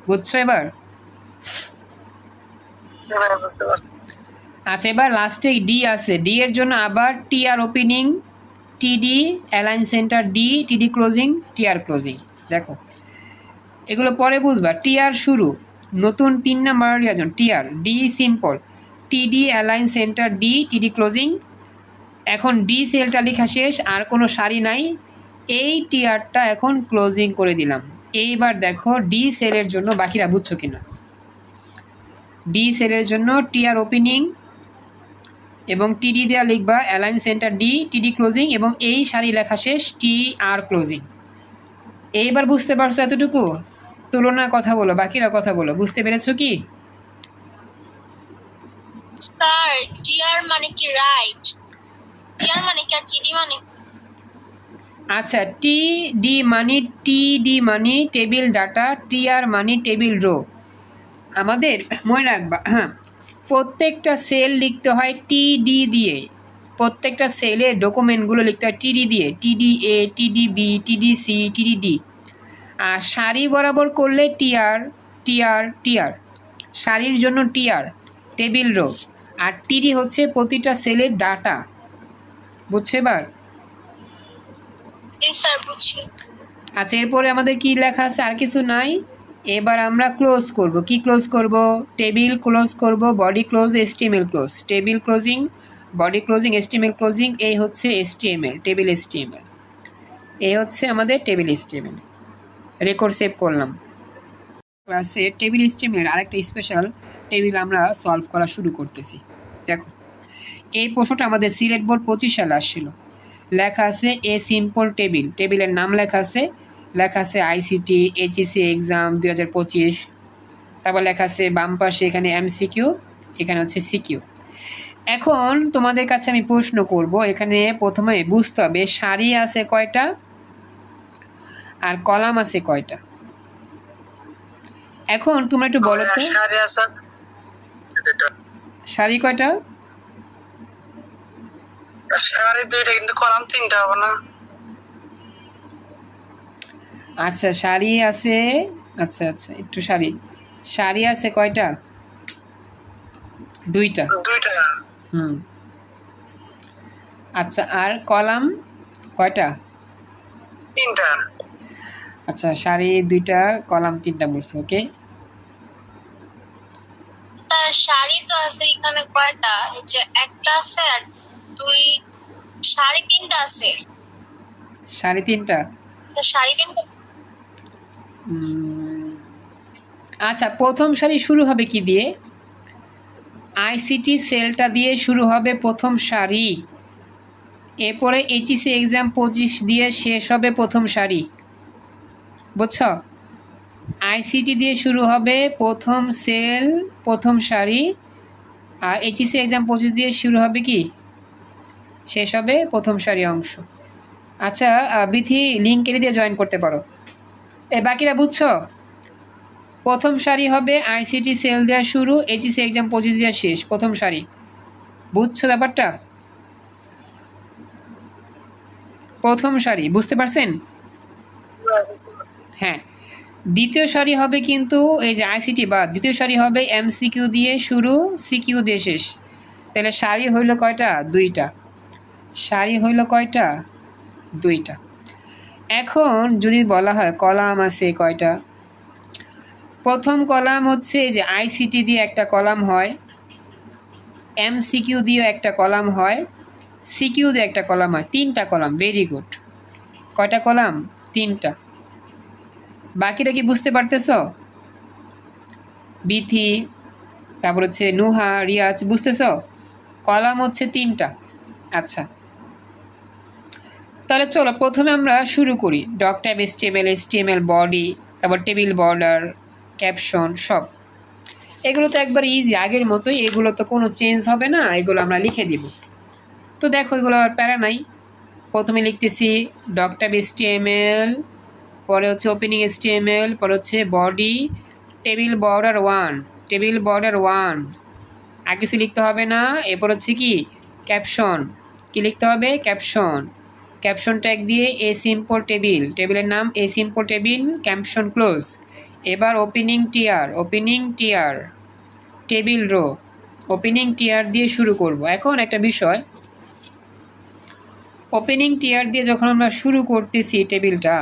বুঝছো এবার? ভাই বুঝতে পারছি। আচ্ছা, এবার লাস্টে ডি আছে। ডি এর জন্য আবার টিআর ওপেনিং, টিডি অ্যালাইন সেন্টার, ডি টিডি ক্লোজিং, টিআর ক্লোজিং। দেখো এগুলো পরে বুঝবা। টিআর শুরু, নতুন 3 নাম্বার রিয়াজন টিআর, ডি সিম্পল, টিডি অ্যালাইন সেন্টার, ডি টিডি ক্লোজিং। এখন ডি সেলটা লেখা শেষ, আর কোনো সারি নাই। এই টিআরটা এখন ক্লোজিং করে দিলাম। এইবার দেখো ডি সেলের জন্য বাকিরা বুঝছো কিনা। ডি সেলের জন্য টিআর ওপেনিং এবং টিডি দেওয়া লিখবা অ্যালাইন সেন্টার, ডি টিডি ক্লোজিং, এবং এই সারি লেখা শেষ, টি আর ক্লোজিং। এইবার বুঝতে পারছো এতটুকু? তুলনা কথা বলো, বাকিরা কথা বলো, বুঝতে পেরেছো কি? স্যার টিআর মানে কি রাইট? টিআর মানে কি আর টিডি মানে? আচ্ছা, টি ডি মানে, টি ডি মানে টেবিল ডাটা, টি আর মানে টেবিল রো। আমাদের মনে রাখবা, হ্যাঁ, প্রত্যেকটা সেল লিখতে হয় টিডি দিয়ে। প্রত্যেকটা সেলের ডকুমেন্টগুলো লিখতে হয় টিডি দিয়ে, টিডি এ, টিডি বি, টিডি সি, টিডি ডি। আর সারি বরাবর করলে টিআর, টিআর, টিআর। সারির জন্য টিআর টেবিল রো, আর টিডি হচ্ছে প্রতিটা সেলের ডাটা। বুঝছো এবার? স্যার বুঝছি। আচ্ছা, এরপরে আমাদের কি লেখা আছে? আর কিছু নাই। এবার আমরা ক্লোজ করব। কি ক্লোজ করব? টেবিল ক্লোজ করব, body close, HTML close. Table closing, body closing, HTML closing. এই হচ্ছে এসটিএমএল, টেবিল এসটিএমএল। এই হচ্ছে আমাদের টেবিল এসটিএমএল। রেকর্ড সেভ করলাম। ক্লাসে টেবিল এসটিএমএল আরেকটা স্পেশাল টেবিল আমরা সলভ করা শুরু করতেছি। দেখো এই প্রশ্নটা আমাদের সিলেট বোর্ড 25 সালে আসছিল। লেখা আছে এ সিম্পল টেবিল, টেবিলের নাম লেখা আছে, লেখা আছে আইসিটি এইচএসসি এক্সাম 2025। তারপর লেখা আছে বাম পাশে এখানে এমসিকিউ, এখানে হচ্ছে সিকিউ। এখন তোমাদের কাছে আমি প্রশ্ন করব, এখানে প্রথমে বুঝতে হবে সারি আছে কয়টা আর কলাম আছে কয়টা। এখন তোমরা একটু বলো তো সারি আছে দুইটা। সারি কয়টা? সারি দুইটা, কিন্তু কলাম তিনটা হবে না? আচ্ছা সারি আছে, আচ্ছা আচ্ছা একটু সারি, সারি আছে কয়টা? দুইটা। দুইটা। হুম। আচ্ছা আর কলাম কয়টা? তিনটা। আচ্ছা সারি দুইটা, কলাম তিনটা বলছো, ওকে। স্যার সারি তো আছে এখানে কয়টা? এই যে একটা আছে আর দুই, সারি তিনটা আছে। সারি তিনটা। স্যার সারি তিনটা। আচ্ছা প্রথম সারি শুরু হবে কি দিয়ে? আইসিটি সেলটা দিয়ে শুরু হবে প্রথম সারি। এরপরে এইচএসসি এক্সাম 25 দিয়ে শেষ হবে প্রথম সারি। বুঝছো? আইসিটি দিয়ে শুরু হবে প্রথম সেল, প্রথম সারি। আর এইচএসসি এক্সাম 25 দিয়ে শুরু হবে কি? শেষ হবে প্রথম সারি অংশ। আচ্ছা বিথি লিঙ্ক কেটে দিয়ে জয়েন করতে পারো। বাকিরা বুঝছো? প্রথম সারি হবে আইসিটি সেল দেওয়া শুরু, এইচএসসি এক্সাম 25 দেওয়া শেষ, প্রথম সারি। বুঝছো ব্যাপারটা? প্রথম সারি বুঝতে পারছেন? হ্যাঁ। দ্বিতীয় সারি হবে কিন্তু এই যে আইসিটি বাদ, দ্বিতীয় সারি হবে এমসিকিউ দিয়ে শুরু, সিকিউ দিয়ে শেষ। তাহলে সারি হইল কয়টা? দুইটা। সারি হইল কয়টা? দুইটা। এখন যদি বলা হয় কলাম আছে কয়টা? প্রথম কলাম হচ্ছে যে আইসিটি দিয়ে একটা কলাম হয়, এমসিকিউ দিয়ে একটা কলাম হয়, সিকিউ দিয়ে একটা কলাম হয়, তিনটা কলাম। Very good. কয়টা কলাম? তিনটা। বাকিটা কি বুঝতে পারতেছ? বিথি, তারপর হচ্ছে নুহা, রিয়াজ, বুঝতেছ? কলাম হচ্ছে তিনটা। আচ্ছা তাহলে চলো প্রথমে আমরা শুরু করি। Doctype HTML, HTML body, তারপর টেবিল বর্ডার, ক্যাপশন, সব এগুলো তো একবার ইজি, আগের মতোই, এগুলো তো কোনো চেঞ্জ হবে না, এগুলো আমরা লিখে দিব। তো দেখো এগুলো আর প্যারা নাই। প্রথমে লিখতেছি ডক টাইপ এসটিএমএল, পরে হচ্ছে ওপেনিং এসটিএমএল, পরে হচ্ছে body, table border 1, table border 1, আর কিছু লিখতে হবে না। এরপর হচ্ছে কি ক্যাপশন, কি লিখতে হবে? ক্যাপশন, ক্যাপশন ট্যাগ দিয়ে এ সিম্পল টেবিল, টেবিলের নাম এ সিম্পল টেবিল, ক্যাপশন ক্লোজ। এবার opening TR, opening TR, table row, opening TR দিয়ে শুরু করব। এখন একটা বিষয়, ওপেনিং টিয়ার দিয়ে যখন আমরা শুরু করতেছি টেবিলটা,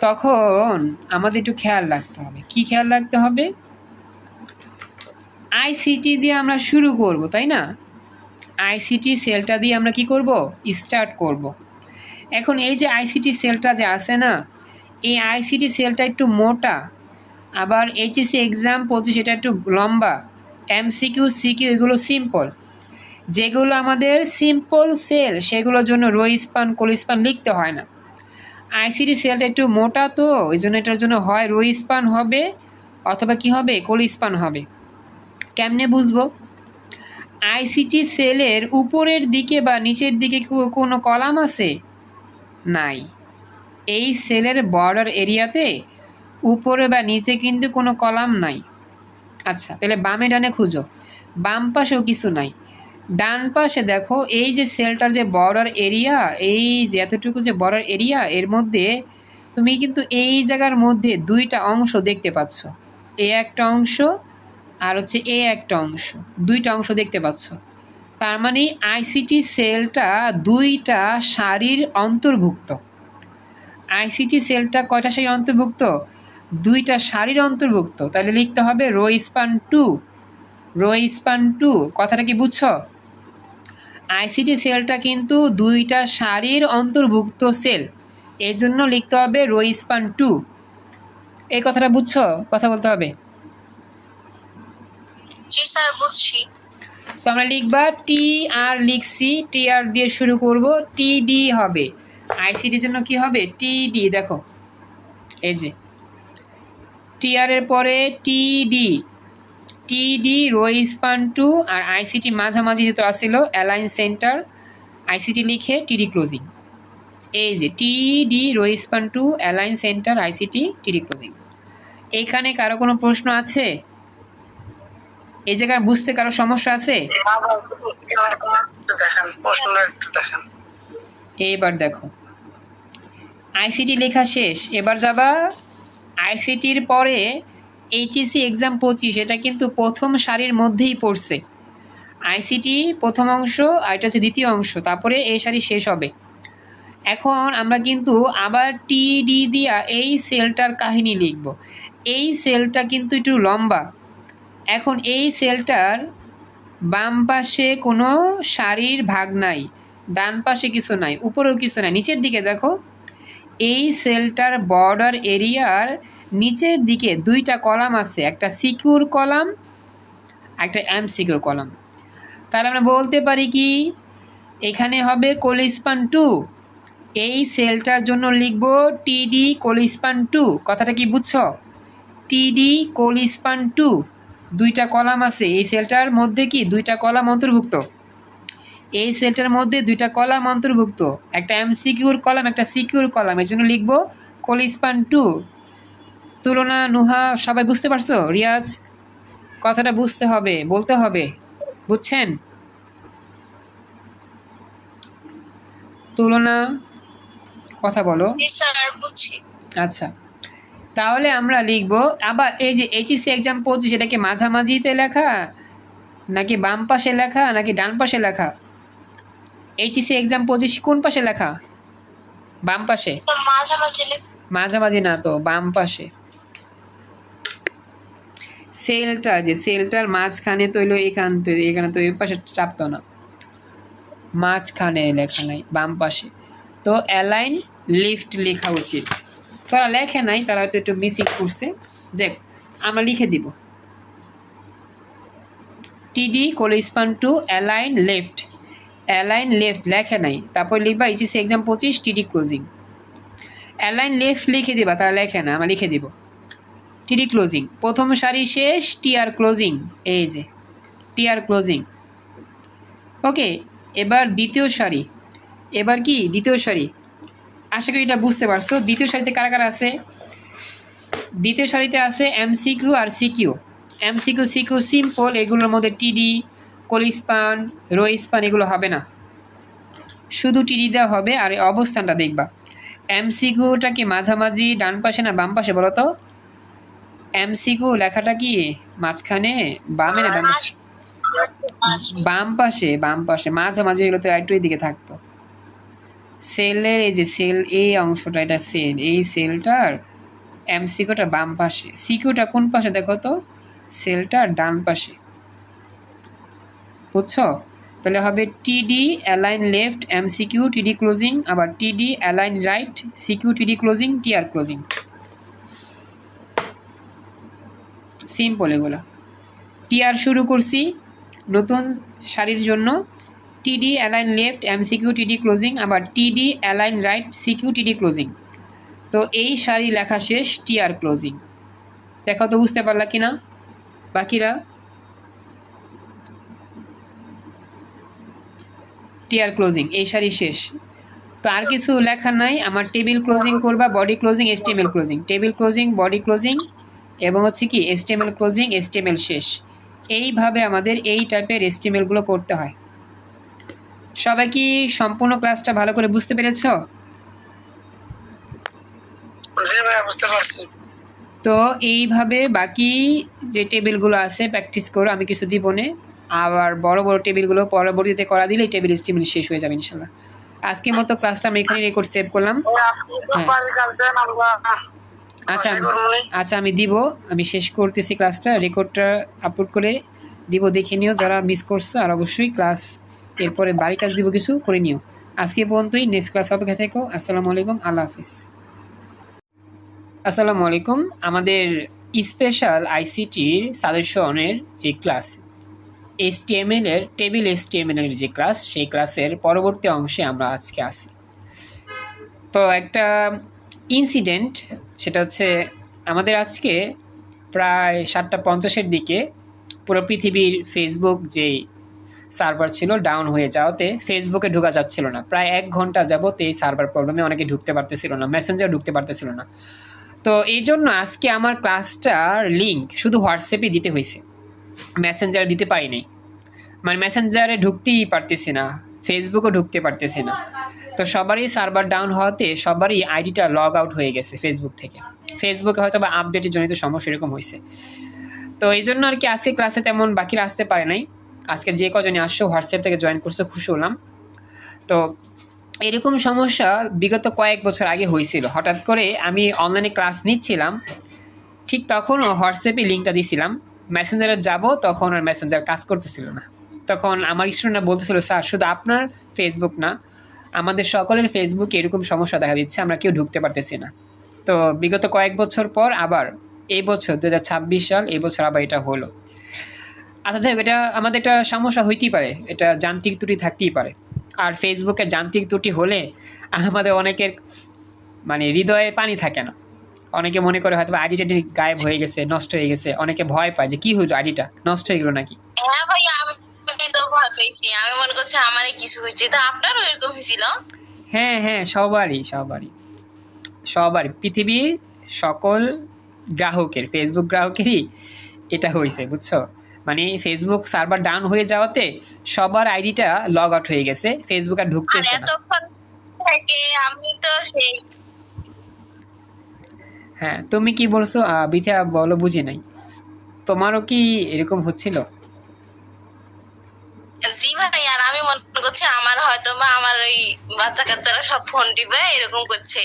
তখন আমাদের একটু খেয়াল রাখতে হবে। কি খেয়াল রাখতে হবে? আইসিটি দিয়ে আমরা শুরু করব, তাই না? আইসিটি সেলটা দিয়ে আমরা কি করব? স্টার্ট করব। এখন এই যে আইসিটি সেলটা যে আছে না, এই আইসিটি সেলটা একটু মোটা, আবার এইচএসসি এক্সাম 25 এটা একটু লম্বা। এমসিকিউ সিকিউ এগুলো সিম্পল। যেগুলো আমাদের সিম্পল সেল সেগুলোর জন্য রো স্পান কোল স্পান লিখতে হয় না। আইসিটি সেলটা একটু মোটা, তো ওই জন্য এটার জন্য হয় রো স্পান হবে অথবা কি হবে? কোল স্পান হবে। কেমনে বুঝবো? আইসিটি সেলের উপরের দিকে বা নিচের দিকে কোনো কলাম আছে? নাই। এই সেলের বর্ডার এরিয়াতে উপরে বা নিচে কিন্তু কোনো কলাম নাই। আচ্ছা, তাহলে বামে ডানে খুঁজো। বাম পাশেও কিছু নাই। ডান পাশে দেখো, এই যে সেলটার যে বর্ডার এরিয়া, এই যে এতটুকু যে বর্ডার এরিয়া, এর মধ্যে তুমি কিন্তু এই জায়গার মধ্যে দুইটা অংশ দেখতে পাচ্ছ। এ একটা অংশ আর হচ্ছে এ একটা অংশ, দুইটা অংশ দেখতে পাচ্ছ। তার মানে আইসিটি সেলটা দুইটা সারির অন্তর্ভুক্ত। আইসিটি সেলটা কয়টা সারির অন্তর্ভুক্ত? দুইটা সারির অন্তর্ভুক্ত। তাহলে লিখতে হবে রো স্পান 2। রো স্পান 2, কথাটা কি বুঝছো? আইসিটি সেলটা কিন্তু দুইটা সারির অন্তর্ভুক্ত সেল, এর জন্য লিখতে হবে রো স্পান 2। এই কথাটা বুঝছো? কথা বলতে হবে। জি স্যার, বুঝছি। তো আমরা লিখবা টি আর, লিখছি টি আর দিয়ে শুরু করব, টিডি হবে। আইসিটির জন্য কি হবে? টিডি। দেখো এই যে টি আর এর পরে টিডি, টিডি রো স্পান 2, আর আইসিটি মাঝামাঝি যেহেতু আসছিল অ্যালাইন সেন্টার, আইসিটি লিখে টিডি ক্লোজিং। এই যে TD row span 2 align centre ICT TD closing. এইখানে কারো কোনো প্রশ্ন আছে? এই জায়গায় বুঝতে কারো সমস্যা আছে? দেখেন প্রশ্নটা একটু দেখেন। এইবার দেখো, আইসিটি লেখা শেষ। এবার যাবা আইসিটির পরে এইচএসসি এক্সাম 25, এটা কিন্তু প্রথম সারির মধ্যেই পড়ছে। আইসিটি প্রথম অংশ আর এটা হচ্ছে দ্বিতীয় অংশ, তারপরে এই সারি শেষ হবে। এখন আমরা কিন্তু আবার টিডি দিয়া এই সেলটার কাহিনী লিখব। এই সেলটা কিন্তু একটু লম্বা। এখন এই সেলটার বাম পাশে কোনো সারির ভাগ নাই, ডান পাশে কিছু নাই, উপরেও কিছু নাই, নিচের দিকে দেখো, এই সেলটার বর্ডার এরিয়ার নিচের দিকে দুইটা কলাম আছে, একটা সিকিউর কলাম, একটা এমসিকিউর কলাম। তাহলে আমরা বলতে পারি কি, এখানে হবে কোল স্পান 2। এই সেলটার জন্য লিখব টিডি কোল স্পান 2। কথাটা কি বুঝছো? টিডি কোল স্পান 2, দুইটা কলাম আছে এই সেলটার মধ্যে, কি দুইটা কলাম অন্তর্ভুক্ত। এই সেলটার মধ্যে দুইটা কলাম অন্তর্ভুক্ত, একটা এমসিকিউর কলাম, একটা সিকিউর কলাম, এর জন্য লিখব কোল স্পান 2। তুলনা, নুহা সবাই বুঝতে পারছো? রিয়াজ, কথাটা বুঝতে হবে, বলতে হবে, বুঝছেন? তুলনা, কথা বলো। জি স্যার, বুঝছি। আচ্ছা, তাহলে আমরা লিখব আবার এই যে এইচএসসি এক্সাম 25, এটাকে মাঝামাঝিতে লেখা নাকি বাম পাশে লেখা নাকি ডান পাশে লেখা? এইচএসসি এক্সাম 25 কোন পাশে লেখা? বাম পাশে? মাঝামাঝি মাঝামাঝি না তো, বাম পাশে। সেলটা যে সেলটার মাঝখানে তৈল, এখান তো এখানে তো এই পাশে চাপতো না, মাঝখানে লেখা নাই, বাম পাশে। তো অ্যালাইন লিফট লেখা উচিত। তারা লেখে নাই, তারা হয়তো একটু মিসিং করছে। যাক, আমরা লিখে দিব TD col span 2 align left. Align left লেখে নাই, তারপর লিখবা এইচএসসি এক্সাম 25 টিডি ক্লোজিং। অ্যালাইন লেফট লিখে দিবা, তারা লেখে না, আমরা লিখে দিব টিডি ক্লোজিং। প্রথম সারি শেষ, টিআর ক্লোজিং। এই যে টিআর ক্লোজিং। ওকে, এবার দ্বিতীয় সারি। এবার কি দ্বিতীয় সারি? আশা করি এটা বুঝতে পারছো। দ্বিতীয় সারিতে কারা কারা আছে? দ্বিতীয় সারিতে আছে এমসিকিউ আর সিকিউ। এমসিকিউ সিকিউ সিম্পল, এগুলোর মধ্যে টিডি কোল স্পান রো স্পান এগুলো হবে না, শুধু টিডি দেওয়া হবে। আর এই অবস্থানটা দেখবা, এমসিকিউটা কি মাঝামাঝি ডান পাশে না বাম পাশে বলো তো? এমসিকিউ লেখাটা কি মাঝখানে বামে না ডানে? বাম পাশে মাঝামাঝি এগুলো তো একটু দিকে থাকতো। সেলের এই যে সেল এই অংশটা, এটা সেল, এই সেলটার এমসিকিউটা বাম পাশে, সিকিউটা কোন পাশে দেখো তো? সেলটার ডান পাশে, বুঝছো? তাহলে হবে টিডি অ্যালাইন লেফট এমসিকিউ টিডি ক্লোজিং, আবার টিডি অ্যালাইন রাইট সিকিউ টিডি ক্লোজিং টিআর ক্লোজিং। সিম্পল এগুলো। টিআর শুরু করছি নতুন সারির জন্য, টিডি অ্যালাইন লেফট এমসিকিউ টিডি ক্লোজিং, আবার টিডি অ্যালাইন রাইট সিকিউ টিডি ক্লোজিং। তো এই সারি লেখা শেষ, টিআর ক্লোজিং। দেখো তো বুঝতে পারলা কিনা বাকিরা? টিআর ক্লোজিং এই সারি শেষ। তো আর কিছু লেখা নাই আমার। টেবিল ক্লোজিং করবা, body closing, HTML closing, table closing, body closing এবং হচ্ছে কি এসটিএমএল ক্লোজিং, এসটিএমএল শেষ। এইভাবে আমাদের এই টাইপের এসটিএমএলগুলো করতে হয়। সবাই কি সম্পূর্ণ ক্লাসটা ভালো করে বুঝতে পেরেছো? জি ভাইয়া বুঝতে পারছি। তো এইভাবে বাকি যে টেবিলগুলো আছে প্র্যাকটিস করো, আমি কিছু দিব না। আবার বড় বড় টেবিলগুলো পরবর্তীতে করা দিলে এই টেবিল এসটিএমএল শেষ হয়ে যাবে ইনশাল্লাহ। আজকের মতো ক্লাসটা আমি এখানে রেকর্ড সেভ করলাম। আচ্ছা আচ্ছা আমি দিব, আমি শেষ করতেছি ক্লাসটা, রেকর্ডটা আপলোড করে দিব, দেখে নিও যারা মিস করছো। আর অবশ্যই ক্লাস এরপরে বাড়ি কাজ দিব কিছু করে নিও। আজকে পর্যন্তই, নেক্সট ক্লাস অপেক্ষা থেকো। আসসালামু আলাইকুম, আল্লাহ হাফিজ। আসসালামু আলাইকুম। আমাদের স্পেশাল আইসিটির সাজেশনের যে ক্লাস এসটিএমএল এর টেবিল এসটিএমএল এর যে ক্লাস, সেই ক্লাসের পরবর্তী অংশে আমরা আজকে আসি। তো একটা ইনসিডেন্ট, সেটা হচ্ছে আমাদের আজকে প্রায় 7:50 দিকে পুরো পৃথিবীর ফেসবুক যেই সার্ভার ছিল ডাউন হয়ে যাওয়াতে ফেসবুকে ঢোকা যাচ্ছিল না। প্রায় 1 ঘন্টা যাবত এই সার্ভার প্রবলেমে অনেকে ঢুকতে পারতেছিল না, মেসেঞ্জার ঢুকতে পারতেছিল না। তো এই জন্য আজকে আমার ক্লাসটার লিঙ্ক শুধু হোয়াটসঅ্যাপে দিতে হয়েছে, মেসেঞ্জারে দিতে পারি নাই। মানে মেসেঞ্জারে ঢুকতেই পারতেছি না, ফেসবুকও ঢুকতে পারতেছি না। তো সবারই সার্ভার ডাউন হওয়াতে সবারই আইডিটা লগ আউট হয়ে গেছে ফেসবুক থেকে। ফেসবুকে হয়তো বা আপডেটের জনিত সমস্যা এরকম হয়েছে। তো এই জন্য আর কি আজকে ক্লাসে তেমন বাকিরা আসতে পারে নাই। আজকে যে কজনে আসছো হোয়াটসঅ্যাপ থেকে জয়েন করছো, খুশি হলাম। তো এরকম সমস্যা বিগত কয়েক বছর আগে হয়েছিল। হঠাৎ করে আমি অনলাইনে ক্লাস নিচ্ছিলাম, ঠিক তখনও হোয়াটসঅ্যাপে লিঙ্কটা দিয়েছিলাম, মেসেঞ্জারে যাব, তখন আর মেসেঞ্জার কাজ করতেছিল না। তখন আমার স্টুডেন্টরা বলতেছিল, স্যার শুধু আপনার ফেসবুক না, আমাদের সকলের ফেসবুকে এরকম সমস্যা দেখা দিচ্ছে, আমরা কেউ ঢুকতে পারতেছি না। তো বিগত কয়েক বছর পর আবার এই বছর 2026 সাল, এই বছর আবার এটা হলো। আচ্ছা যাই হোক, এটা আমাদের একটা সমস্যা হইতেই পারে, এটা যান্ত্রিক ত্রুটি থাকতেই পারে। আর ফেসবুকে যান্ত্রিক ত্রুটি হলে আমাদের অনেকের মানে হৃদয়ে পানি থাকে না। অনেকে মনে করে হয়তো আইডিটা গায়েব হয়ে গেছে, নষ্ট হয়ে গেছে। অনেকে ভয় পায় যে কি হইলো, আইডিটা নষ্ট হয়ে গেল নাকি। হ্যাঁ ভাইয়া, আমি তো ভয় পেয়েছি, আমি মনে করছি আমারই কিছু হয়েছে। তা আপনারও এরকম হয়েছিল? হ্যাঁ হ্যাঁ, সবারই সবারই সবারই, পৃথিবীর সকল গ্রাহকের, ফেসবুক গ্রাহকেরই এটা হয়েছে, বুঝছো? মানে ফেসবুক সার্ভার ডাউন হয়ে যাওয়াতে সবার আইডিটা লগ আউট হয়ে গেছে, ফেসবুক আর আর ঢুকতেছে না। এতক্ষণ থেকে আমি তো সেই হ্যাঁ, তুমি কি বলছো বিথা বলো, বুঝি নাই। তোমারও কি এরকম হচ্ছিল? জি ভাই, আর আমি মনে করছি আমার হয়তো বা আমার ওই বাচ্চা কাচ্চারা সব ফোন টিপে এরকম করছে।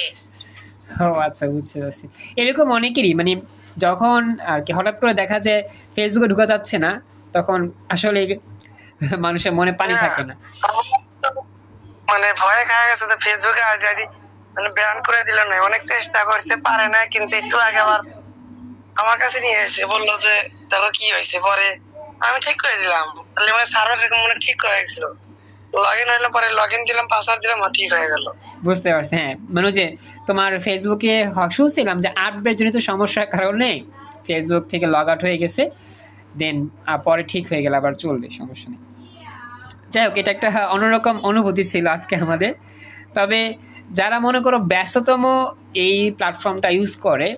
ও আচ্ছা, বুঝতে পারছি। এরকম অনেকেরই, মানে যখন আর কি হঠাৎ করে দেখা যায় ফেসবুকে ঢোকা যাচ্ছে না, তখন আসলে মানুষের মনে পানি থাকে না। মানে ভয়ে খাওয়া গেছে, তো ফেসবুকে আইডি মানে ব্যান করে দিল না। অনেক চেষ্টা করছে, পারে না। কিন্তু একটু আগে আবার আমার কাছে নিয়ে এসে বললো যে দেখো কি হয়েছে। পরে আমি ঠিক করে দিলাম, তাহলে মানে সার্ভার মনে ঠিক করে গেছিল। লগ ইন হইলো, পরে লগ ইন দিলাম, পাসওয়ার্ড দিলাম, ঠিক হয়ে গেল। বুঝতে পারছি। হ্যাঁ, মানে যে তোমার ফেসবুকে শুনছিলাম যে আপডেট জনিত সমস্যার কারণে ফেসবুক থেকে লগ আউট হয়ে গেছে, দেন পরে ঠিক হয়ে গেল, আবার চলবে, সমস্যা নেই। যাই হোক, এটা একটা অন্যরকম অনুভূতি ছিল আজকে আমাদের। তবে যারা মনে করো ব্যস্ততম এই প্ল্যাটফর্মটা ইউজ করে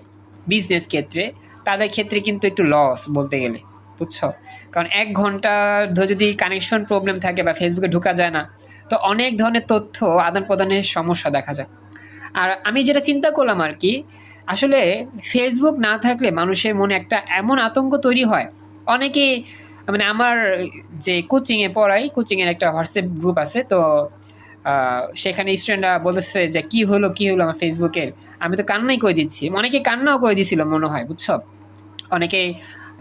বিজনেস ক্ষেত্রে, তাদের ক্ষেত্রে কিন্তু একটু লস বলতে গেলে, বুঝছো? কারণ 1 ঘন্টা ধরে যদি কানেকশন প্রবলেম থাকে বা ফেসবুকে ঢোকা যায় না, তো অনেক ধরনের তথ্য আদান প্রদানের সমস্যা দেখা যায়। আর আমি যেটা চিন্তা করলাম আর কি, আসলে ফেসবুক না থাকলে মানুষের মনে একটা এমন আতঙ্ক তৈরি হয়। অনেকে মানে আমার যে কোচিংয়ে পড়াই, কোচিংয়ের একটা হোয়াটসঅ্যাপ গ্রুপ আছে, তো সেখানে স্টুডেন্টরা বলতেছে যে কি হলো কি হলো আমার ফেসবুকের, আমি তো কান্নাই করে দিচ্ছি, অনেকে কান্নাও করে দিছিল মনে হয়, বুঝছো? অনেকে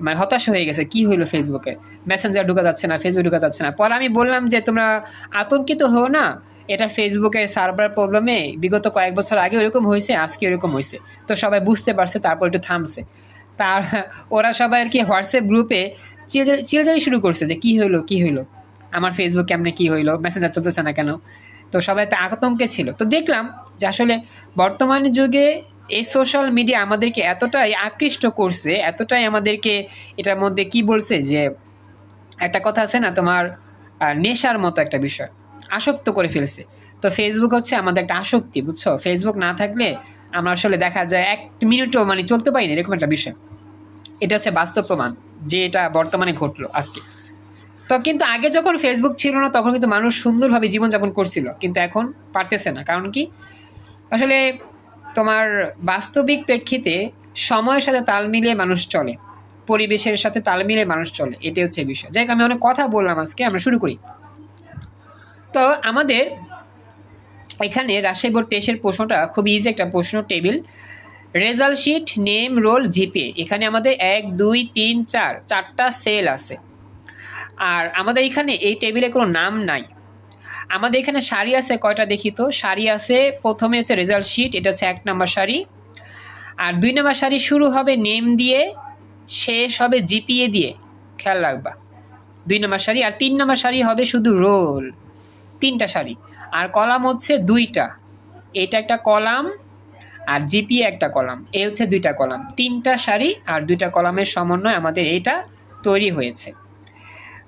মানে হতাশ হয়ে গেছে কি হইলো ফেসবুকে, মেসেঞ্জার ঢোকা যাচ্ছে না, ফেসবুক ঢোকা যাচ্ছে না। পরে আমি বললাম যে তোমরা আতঙ্কিত হও না, এটা ফেসবুকের সার্ভার প্রবলেমে বিগত কয়েক বছর আগে এরকম হয়েছে, আজকে এরকম হয়েছে। তো সবাই বুঝতে পারছে, তারপর একটু থামছে। তার ওরা সবাই আর কি হোয়াটসঅ্যাপ গ্রুপে চিল্লাচিল্লি শুরু করছে যে কি হইলো কি হইলো, আমার ফেসবুক কেমনে কি হইলো, মেসেঞ্জার চলতেছে না কেন। তো সবাই একটা আতঙ্কে ছিল। তো দেখলাম যে আসলে বর্তমান যুগে এই সোশ্যাল মিডিয়া আমাদেরকে এতটাই আকৃষ্ট করছে, এতটাই আমাদেরকে এটার মধ্যে কি বলছে যে একটা কথা আছে না তোমার, নেশার মতো একটা বিষয়, আসক্ত করে ফেলছে। তো ফেসবুক হচ্ছে আমাদের একটা আসক্তি, বুঝছো? ফেসবুক না থাকলে আমরা আসলে দেখা যায় এক মিনিটও মানে চলতে পারি না, এরকম একটা বিষয়। এটা হচ্ছে বাস্তব প্রমাণ যে এটা বর্তমানে ঘটলো আজকে। তো কিন্তু আগে যখন ফেসবুক ছিল না তখন কিন্তু মানুষ সুন্দরভাবে জীবনযাপন করছিল, কিন্তু এখন পারতেছে না। কারণ কি? আসলে তোমার বাস্তবিক প্রেক্ষিতে সময়ের সাথে তাল মিলিয়ে মানুষ চলে, পরিবেশের সাথে তাল মিলিয়ে মানুষ চলে, এটাই হচ্ছে বিষয়। যাই হোক, আমি অনেক কথা বললাম, আজকে আমরা শুরু করি। তো আমাদের এখানে রাজশাহী বোর্ড 23-এর প্রশ্নটা খুব ইজি একটা প্রশ্ন, table result sheet, name, roll, GPA. এখানে আমাদের 1 2 3 4 চারটা সেল আছে। আর আমাদের এখানে এই টেবিলে কোনো নাম নাই। আমাদের এখানে সারি আছে কয়টা দেখি তো, সারি আছে প্রথমে হচ্ছে রেজাল্ট শিট, এটা হচ্ছে 1 নম্বর সারি। আর 2 নম্বর সারি শুরু হবে নেম দিয়ে, শেষ হবে জিপিএ দিয়ে, খেয়াল রাখবা 2 নম্বর সারি। আর 3 নম্বর সারি হবে শুধু রোল, 3টা সারি। আর কলাম হচ্ছে 2টা, এটা একটা কলাম আর জিপিএ একটা কলাম, এই হচ্ছে 2টা কলাম, 3টা সারি আর 2টা কলামের সমন্বয় আমাদের এটা তৈরি হয়েছে।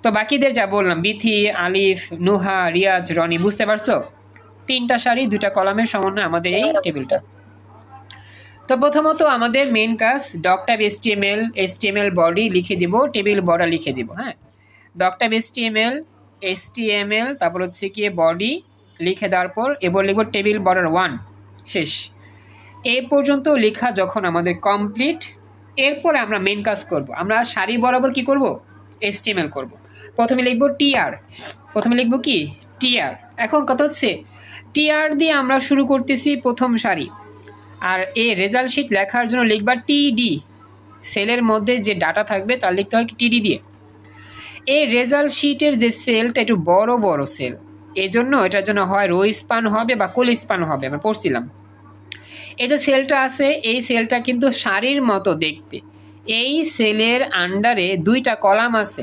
তো বাকিদের যা বললাম, বিথি, আলিফ, নুহা, রিয়াজ, রনি, বুঝতে পারছো? 3টা সারি 2টা কলামের সমন্বয় আমাদের এই টেবিলটা। তো প্রথমত আমাদের মেন কাজ ডক টাইপ HTML বডি লিখে দিব, টেবিল বর্ডার লিখে দিব। হ্যাঁ, ডক টাইপ HTML, তারপর হচ্ছে কি বডি লিখে দেওয়ার পর এবার লিখব টেবিল বর্ডার 1, শেষ। এই পর্যন্ত লেখা যখন আমাদের কমপ্লিট, এরপরে আমরা মেন কাজ করব। আমরা সারি বরাবর কি করব? HTML করব। প্রথমে লিখব টিআর, প্রথমে লিখব কি টিআর। এখন কথা হচ্ছে টিআর দিয়ে আমরা শুরু করতেছি প্রথম সারি, আর এই রেজাল্ট শিট লেখার জন্য লিখবা টিডি, সেলের মধ্যে যে ডাটা থাকবে তার লিখতে হয় টিডি দিয়ে। এই রেজাল্ট শিটের যে সেলটা একটু বড় বড় সেল, এই জন্য এটার জন্য হয় রো স্পান হবে বা কোল স্পান হবে, আমরা পড়ছিলাম। এই যে সেলটা আছে, এই সেলটা কিন্তু সারির মতো দেখতে। এই সেলের আন্ডারে 2টা কলাম আছে,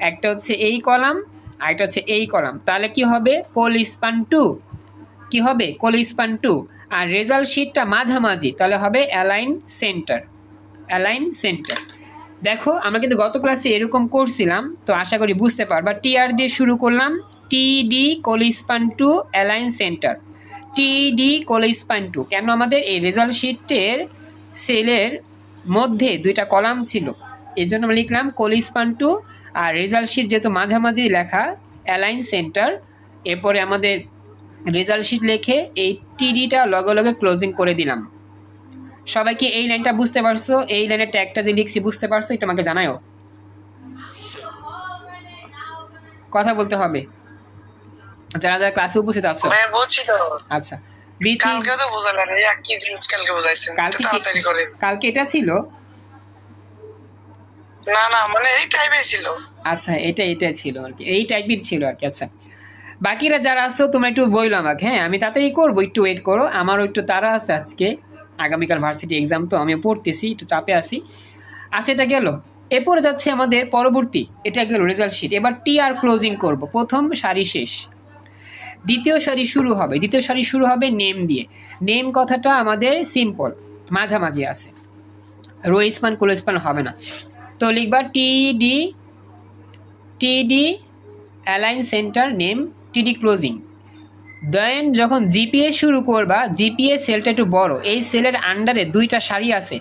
একটা হচ্ছে এই কলাম আর একটা হচ্ছে এই কলাম, তাহলে কি হবে? কোল স্পান 2, কি হবে? কোল স্পান 2। আর রেজাল্ট শিটটা মাঝামাঝি, তাহলে হবে অ্যালাইন সেন্টার, অ্যালাইন সেন্টার। দেখো আমরা কিন্তু গত ক্লাসে এরকম করছিলাম, তো আশা করি বুঝতে পারবা। টিআর দিয়ে শুরু করলাম, টিডি কোল স্পান 2 অ্যালাইন সেন্টার, টিডি কোল স্পান 2। কেন? আমাদের এই রেজাল্ট শিটের সেলের মধ্যে 2টা কলাম ছিল, এই জন্য আমরা লিখলাম কোল স্পান 2। আর রেজাল্ট শিট যেহেতু মাঝামাঝি লেখা, অ্যালাইন সেন্টার। এরপরে আমাদের রেজাল্ট শিট লিখে এই টিডিটা লগে লগে ক্লোজিং করে দিলাম। সবাই কি এই লাইনটা বুঝতে পারছো? এই লাইনের ট্যাগটা যে লিখছি বুঝতে পারছো? এটা আমাকে জানাও, কথা বলতে হবে যারা যারা ক্লাসে উপস্থিত আছো। বুঝছি তো। আচ্ছা, বিথি কালকে তো বুঝালেন, এক কি জিনিস কালকে বুঝাইছেন, তাড়াতাড়ি করে। কালকে এটা ছিল না না, মানে এই টাইপে ছিল। আচ্ছা, এটা ছিল আর কি, এই টাইপের ছিল আর কি। আচ্ছা, বাকিরা যারা আছো তোমরা একটু বইলো আমাকে। হ্যাঁ, আমি তাড়াতাড়ি করবো, একটু ওয়েট করো, আমারও একটু তাড়া আছে আজকে, আগামীকাল ভার্সিটি এক্সাম, তো আমি পড়তেছি, একটু চাপে আছি। আচ্ছা, এটা গেল। এরপরে যাচ্ছে আমাদের পরবর্তী, এটা গেল রেজাল্ট শিট। এবার টিআর ক্লোজিং করব, প্রথম সারি শেষ, দ্বিতীয় সারি শুরু হবে, দ্বিতীয় সারি শুরু হবে নেম দিয়ে। নেম কথাটা আমাদের সিম্পল, মাঝামাঝি আছে, রো স্পান কোল স্পান হবে না। তো লিখবা টিডি, টিডি অ্যালাইন সেন্টার নেম, টিডি ক্লোজিং। দেন যখন জিপিএ শুরু করবা, জিপিএ সেলটা একটু বড়, এই সেলের আন্ডারে 2টা সারি আছে,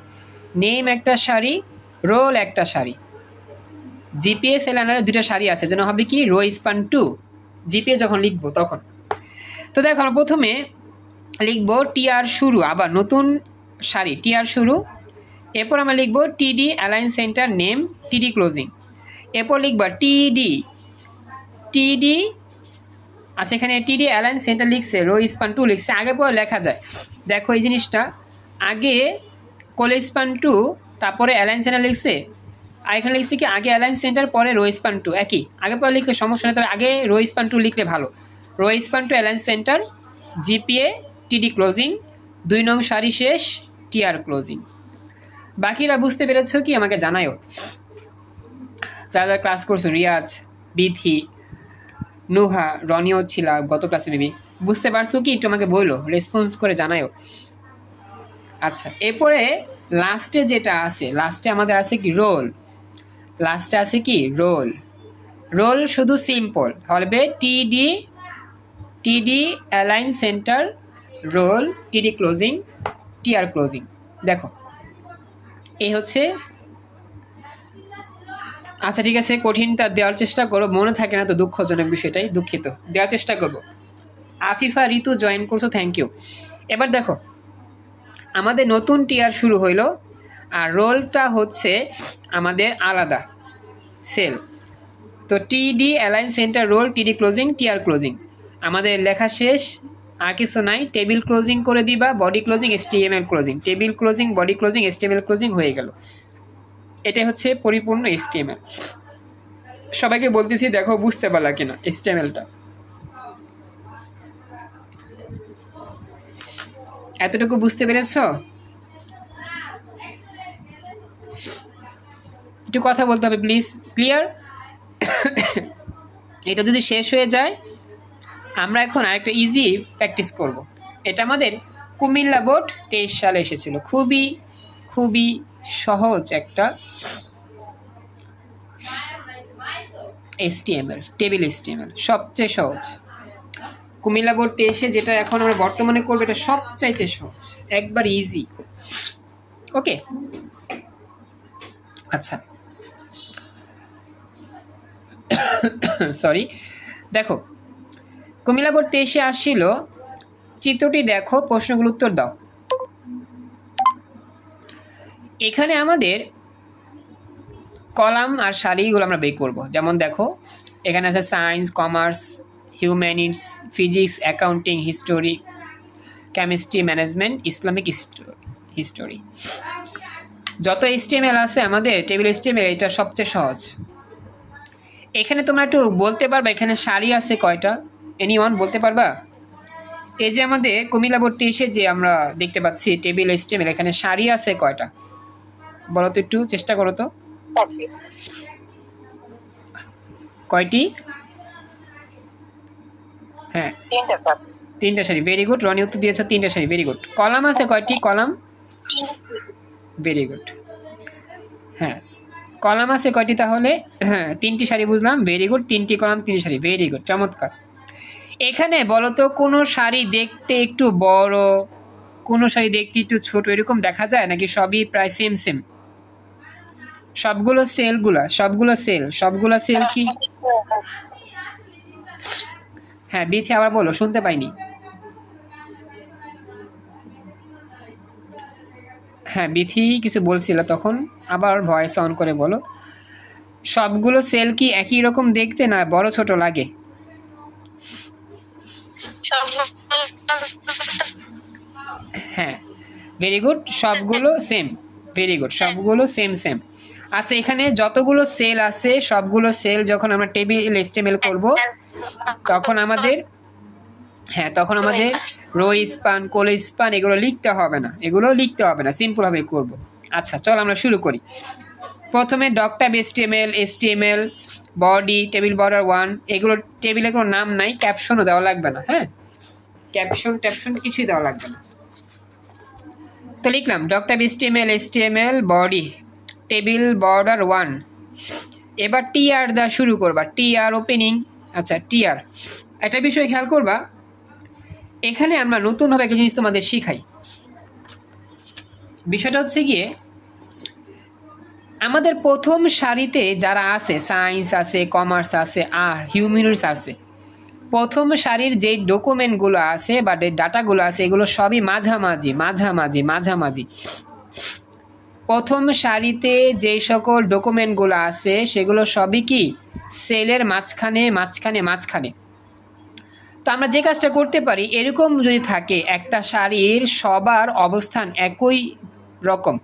নেম একটা সারি, রোল একটা সারি। জিপিএ সেল আন্ডারে 2টা সারি আছে, যেন হবে কি রো স্পান 2 জিপিএ যখন লিখবো তখন। তো দেখো প্রথমে লিখবো টিআর শুরু, আবার নতুন সারি টিআর শুরু, এরপর আমরা লিখব টিডি অ্যালাইন সেন্টার নেম টিডি ক্লোজিং, এরপর লিখব টিডি টিডি আচ্ছা এখানে টিডি অ্যালাইন সেন্টার লিখছে, রো স্পান 2 লিখছে, আগে পরে লেখা যায়। দেখো এই জিনিসটা আগে কোলে স্পান 2 তারপরে অ্যালাইন সেন্টার লিখছে, আর এখানে লিখছে কি আগে অ্যালাইন সেন্টার পরে রো স্পান 2, একই আগে পরে লিখলে সমস্যা নেই, তবে আগে রো স্পান 2 লিখলে ভালো। Row span 2 align centre GPA TD closing, 2 নং সারি শেষ টিআর ক্লোজিং। বাকিরা বুঝতে পেরেছো কি আমাকে জানায়ও, যারা যারা ক্লাস করছো, রিয়াজ, বিথি, নুহা, রনিও ছিল গত ক্লাসে বেবি, বুঝতে পারছো কি একটু আমাকে বললো, রেসপন্স করে জানায়ও। আচ্ছা এরপরে লাস্টে যেটা আছে, লাস্টে আমাদের আছে কি রোল, লাস্টে আছে কি রোল, রোল শুধু সিম্পল হবে টিডি টিডি অ্যালাইন সেন্টার রোল টিডি ক্লোজিং টিআর ক্লোজিং। দেখো এই হচ্ছে, আচ্ছা ঠিক আছে কঠিনটা দেওয়ার চেষ্টা করো, মনে থাকে না তো দুঃখজনক বিষয়টাই, দুঃখিত, দেওয়ার চেষ্টা করবো। আফিফা ঋতু জয়েন করছো, থ্যাংক ইউ। এবার দেখো আমাদের নতুন টিআর শুরু হইলো, আর রোলটা হচ্ছে আমাদের আলাদা সেল। তো টিডি অ্যালাইন সেন্টার রোল টিডি ক্লোজিং টিআর ক্লোজিং আমাদের লেখা শেষ, আর কিছু নাই, টেবিল ক্লোজিং করে দিবা, body closing HTML closing, table closing body closing HTML closing হয়ে গেল। এটা হচ্ছে পরিপূর্ণ এসটিএমএল। সবাইকে বলতেছি দেখো বুঝতে পারলা কিনা এসটিএমএলটা, এতটুকু বুঝতে পেরেছ? একটু কথা বলতে হবে প্লিজ, ক্লিয়ার? এটা যদি শেষ হয়ে যায় আমরা এখন আরেকটা ইজি প্র্যাকটিস করব। এটা আমাদের কুমিল্লা বোর্ড 23 সালে এসেছিল, খুবই খুবই সহজ একটা এসটিএমএল, টেবিল এসটিএমএল সবচেয়ে সহজ। কুমিল্লা বোর্ড 23-এ যেটা এখন আমরা বর্তমানে করবো এটা সবচাইতে সহজ, একবার ইজি। ওকে আচ্ছা সরি, দেখো কুমিল্লা বোর্ড 23-এ আসছিল, চিত্রটি দেখো, প্রশ্নগুলো উত্তর দাও। এখানে আমাদের কলাম আর সারিগুলো আমরা বের করবো, যেমন দেখো এখানে আছে science, commerce, humanities, physics, accounting, history, chemistry, management, Islamic history. যত এসটিএমএল আছে আমাদের টেবিল এসটিএমএল এটা সবচেয়ে সহজ। এখানে তোমরা একটু বলতে পারবা এখানে সারি আছে কয়টা, এনিওয়ান বলতে পারবা? এই যে আমাদের কুমিল্লা বোর্ড 23-এ যে আমরা দেখতে পাচ্ছি টেবিল এসটিএমএল, এখানে সারি আছে কয়টা বলো তো, একটু চেষ্টা করো তো, কয়টি? হ্যাঁ 3টা সারি, ভেরি গুড। রনি উত্তর দিয়েছো 3টা সারি, ভেরি গুড। কলাম আছে কয়টি? Column, very good. হ্যাঁ কলাম আছে কয়টি তাহলে? হ্যাঁ 3টি সারি, বুঝলাম, ভেরি গুড। 3টি কলাম 3টি সারি, ভেরি গুড, চমৎকার। এখানে বলো তো কোনো সারি দেখতে একটু বড়, কোনো সারি দেখতে একটু ছোট, এরকম দেখা যায় নাকি সবই প্রায় সেম সেম? সবগুলো সবগুলো সেল কি? হ্যাঁ বিথি আবার বলো, শুনতে পাইনি। হ্যাঁ বিথি কিছু বলছিল তখন, আবার ভয়েস অন করে বলো। সবগুলো সেল কি একই রকম দেখতে না বড় ছোট লাগে? হ্যাঁ ভেরি গুড, সবগুলো সেম, ভেরি গুড, সবগুলো সেম সেম। আচ্ছা এখানে যতগুলো সেল আছে সবগুলো সেল যখন আমরা টেবিল এসটিএমএল করব তখন আমাদের, হ্যাঁ তখন আমাদের রো স্পান, কোল স্পান এগুলো লিখতে হবে না, সিম্পল ভাবে করব। আচ্ছা চল আমরা শুরু করি। প্রথমে ডকট্যাব এসটিএমএল, বডি, টেবিল বর্ডার 1, এগুলো টেবিলে কোনো নাম নাই, ক্যাপশনও দেওয়া লাগবে না। হ্যাঁ ক্যাপশন কিছুই দেওয়া লাগবে না। তো লিখলাম ডকট্যাব এসটিএমএল বডি টেবিল বর্ডার 1। এবার টিআর দা শুরু করবা, টিআর ওপেনিং। আচ্ছা টিআর, একটা বিষয় খেয়াল করবা, এখানে আমরা নতুনভাবে একটা জিনিস তোমাদের শিখাই। বিষয়টা হচ্ছে গিয়ে আমাদের প্রথম সারিতে যারা আছে, সায়েন্স আছে, কমার্স আছে আর হিউম্যানিটিস আছে, প্রথম সারির যে ডকুমেন্টগুলো আছে বা ডাটাগুলো আছে এগুলো সবই মাঝামাঝি মাঝামাঝি মাঝামাঝি। প্রথম সারিতে যে সকল ডকুমেন্টগুলো আছে সেগুলো সবই কি সেলের মাঝখানে মাঝখানে মাঝখানে। তো আমরা যে কাজটা করতে পারি, এরকম যদি থাকে একটা সারির সবার অবস্থান একই রকম,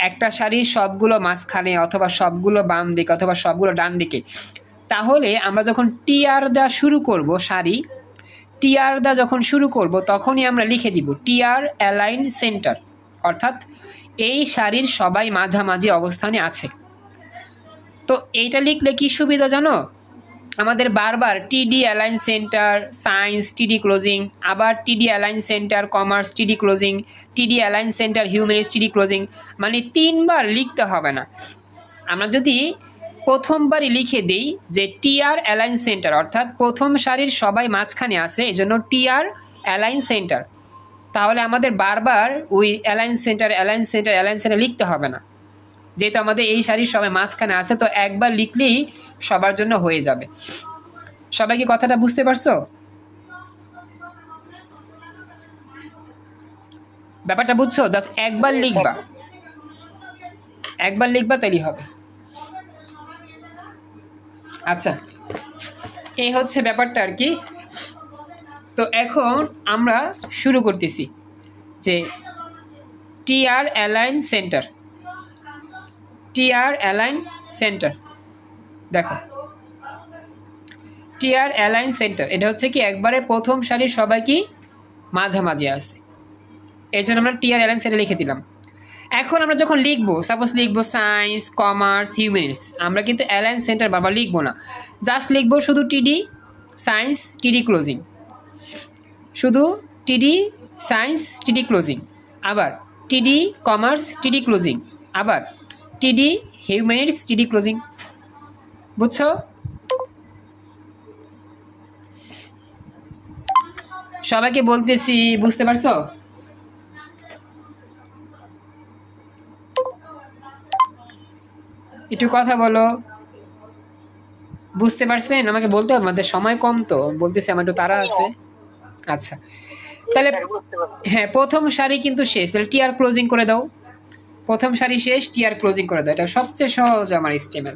একটা সারির সবগুলো মাঝখানে অথবা সবগুলো বাম দিকে অথবা সবগুলো ডান দিকে, তাহলে আমরা যখন টিআর দেওয়া শুরু করব সারি, টিআর দেওয়া যখন শুরু করব তখনই আমরা লিখে দিব টিআর অ্যালাইন সেন্টার, অর্থাৎ এই সারির সবাই মাঝামাঝি অবস্থানে আছে। তো এইটা লিখলে কি সুবিধা জানো, আমাদের বারবার টিডি অ্যালাইন সেন্টার সায়েন্স টিডি ক্লোজিং, আবার টিডি অ্যালাইন সেন্টার কমার্স টিডি ক্লোজিং, টিডি অ্যালাইন সেন্টার হিউম্যানিটিস টিডি ক্লোজিং, মানে 3বার লিখতে হবে না। আমরা যদি প্রথমবারই লিখে দিই যে টিআর অ্যালাইন সেন্টার, অর্থাৎ প্রথম সারির সবাই মাঝখানে আছে এজন্য টিআর অ্যালাইন সেন্টার, তাহলে আমাদের বারবার ওই align centre align centre align centre লিখতে হবে না, যেহেতু আমাদের এই সারির সবাই মাঝখানে আছে। তো একবার লিখলেই সবার জন্য হয়ে যাবে। সবাই কি কথাটা বুঝতে পারছো? ব্যাপারটা বুঝছো? জাস্ট একবার লিখবা, একবার লিখবা তাইলেই হবে। আচ্ছা, এই হচ্ছে ব্যাপারটা আর কি। তো এখন আমরা শুরু করতেছি যে TR align centre, TR align centre, দেখো টিআর অ্যালাইন সেন্টার এটা হচ্ছে কি একবারে প্রথম সারির সবাই কি মাঝামাঝি আছে, এই জন্য আমরা টিআর অ্যালাইন সেন্টার লিখে দিলাম। এখন আমরা যখন লিখবো, সাপোজ লিখবো সায়েন্স কমার্স হিউম্যানিটিস, আমরা কিন্তু অ্যালাইন সেন্টার বারবার লিখবো না, জাস্ট লিখবো শুধু টিডি সায়েন্স টিডি ক্লোজিং, শুধু টিডি সায়েন্স টিডি ক্লোজিং, আবার টিডি কমার্স টিডি ক্লোজিং, আবার টিডি হিউম্যানিটিস টিডি ক্লোজিং। বুঝছো? সবাইকে বলতেছি, বুঝতে পারছো? একটু কথা বলো, বুঝতে পারছেন? আমাকে বলতে হবে, আমাদের সময় কম তো, বলতেছি আমার একটু তাড়া আছে। আচ্ছা, তাহলে হ্যাঁ প্রথম সারি কিন্তু শেষ, তাহলে টিআর ক্লোজিং করে দাও। প্রথম সারি শেষ, টিআর ক্লোজিং করে দাও, এটা সবচেয়ে সহজ আমার স্টেমেল।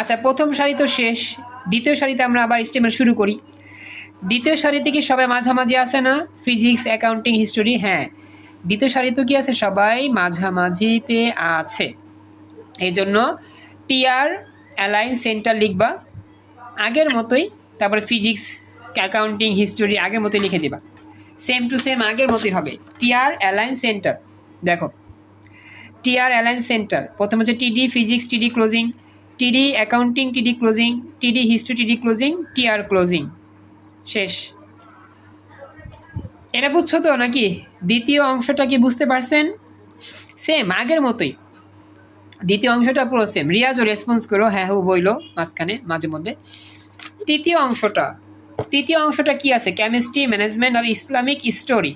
আচ্ছা, প্রথম সারি তো শেষ, দ্বিতীয় সারিতে আমরা আবার স্টেমেল শুরু করি। দ্বিতীয় সারিতে কি সবাই মাঝামাঝি আছে না? ফিজিক্স অ্যাকাউন্টিং হিস্টোরি, হ্যাঁ দ্বিতীয় সারিতে কি আছে? সবাই মাঝামাঝিতে আছে, এই জন্য টিআর অ্যালাইন সেন্টার লিখবা আগের মতোই, তারপরে ফিজিক্স অ্যাকাউন্টিং হিস্টোরি আগের মতোই লিখে দিবা, সেম টু সেম আগের মতোই হবে। টিআর অ্যালাইন সেন্টার, দেখো টিআর অ্যালাইন সেন্টার প্রথম হচ্ছে টিডি ফিজিক্স টিডি ক্লোজিং, টিডি অ্যাকাউন্টিং টিডি ক্লোজিং, টিডি হিস্ট্রি টিডি ক্লোজিং, টিআর ক্লোজিং, শেষ। এটা বুঝছো তো নাকি? দ্বিতীয় অংশটা কি বুঝতে পারছেন? সেম আগের মতোই, দ্বিতীয় অংশটা পুরো সেম। রিয়াজও রেসপন্স করো হ্যাঁ হু বইলো মাঝখানে মাঝে মধ্যে। তৃতীয় অংশটা কি আছে? কেমিস্ট্রি ম্যানেজমেন্ট আর ইসলামিক স্টোরি,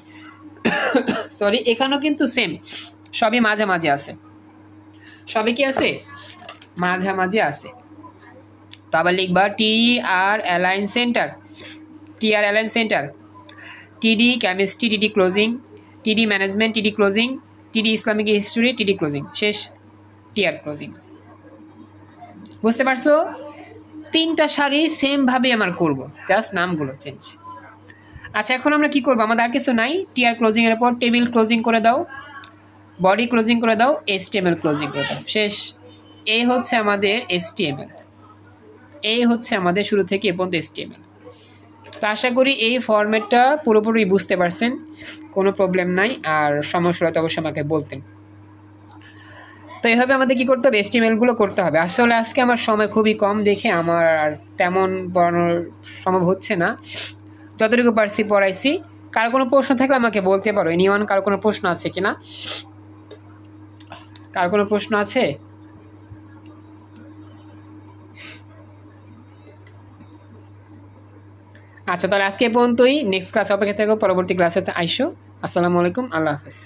সরি এখানেও কিন্তু সেম, সবই মাঝামাঝি আছে, সবই কি আছে? মাঝামাঝি আছে। তো আবার লিখবা TR align centre, TR align centre, TD chemistry TD closing, TD management TD closing, TD Islamic history TD closing, শেষ টিআর ক্লোজিং। বুঝতে পারছো? 3টা সারি সেম ভাবে আমার করব, জাস্ট নামগুলো চেঞ্জ। আচ্ছা, এখন আমরা কি করব? আমাদের আর কিছু নাই, টিআর ক্লোজিং এর পর টেবিল ক্লোজিং করে দাও, বডি ক্লোজিং করে দাও, এসটিএমএল ক্লোজিং করে দাও, শেষ। এই হচ্ছে আমাদের এসটিএমএল, এই হচ্ছে আমাদের শুরু থেকে এ পর্যন্ত এসটিএমএল। তো আশা করি এই ফরম্যাটটা পুরোপুরি বুঝতে পারছেন, কোনো প্রবলেম নাই। আর সমস্যা হলে তো অবশ্যই আমাকে বলতেন। তো এইভাবে আমাদের কি করতে হবে? এসটিএমএলগুলো করতে হবে। আসলে আজকে আমার সময় খুবই কম দেখে আমার আর তেমন পড়ানোর সম্ভব হচ্ছে না, যতটুকু পারছি পড়াইছি। কারো কোনো প্রশ্ন থাকলে আমাকে বলতে পারো। এনিওয়ান, কারো কোনো প্রশ্ন আছে কিনা? কারো কোনো প্রশ্ন আছে? আচ্ছা, তাহলে আজকে পর্যন্তই। নেক্সট ক্লাস অপেক্ষা থাকো, পরবর্তী ক্লাসে আইসো। আসসালামু আলাইকুম, আল্লাহ হাফেজ।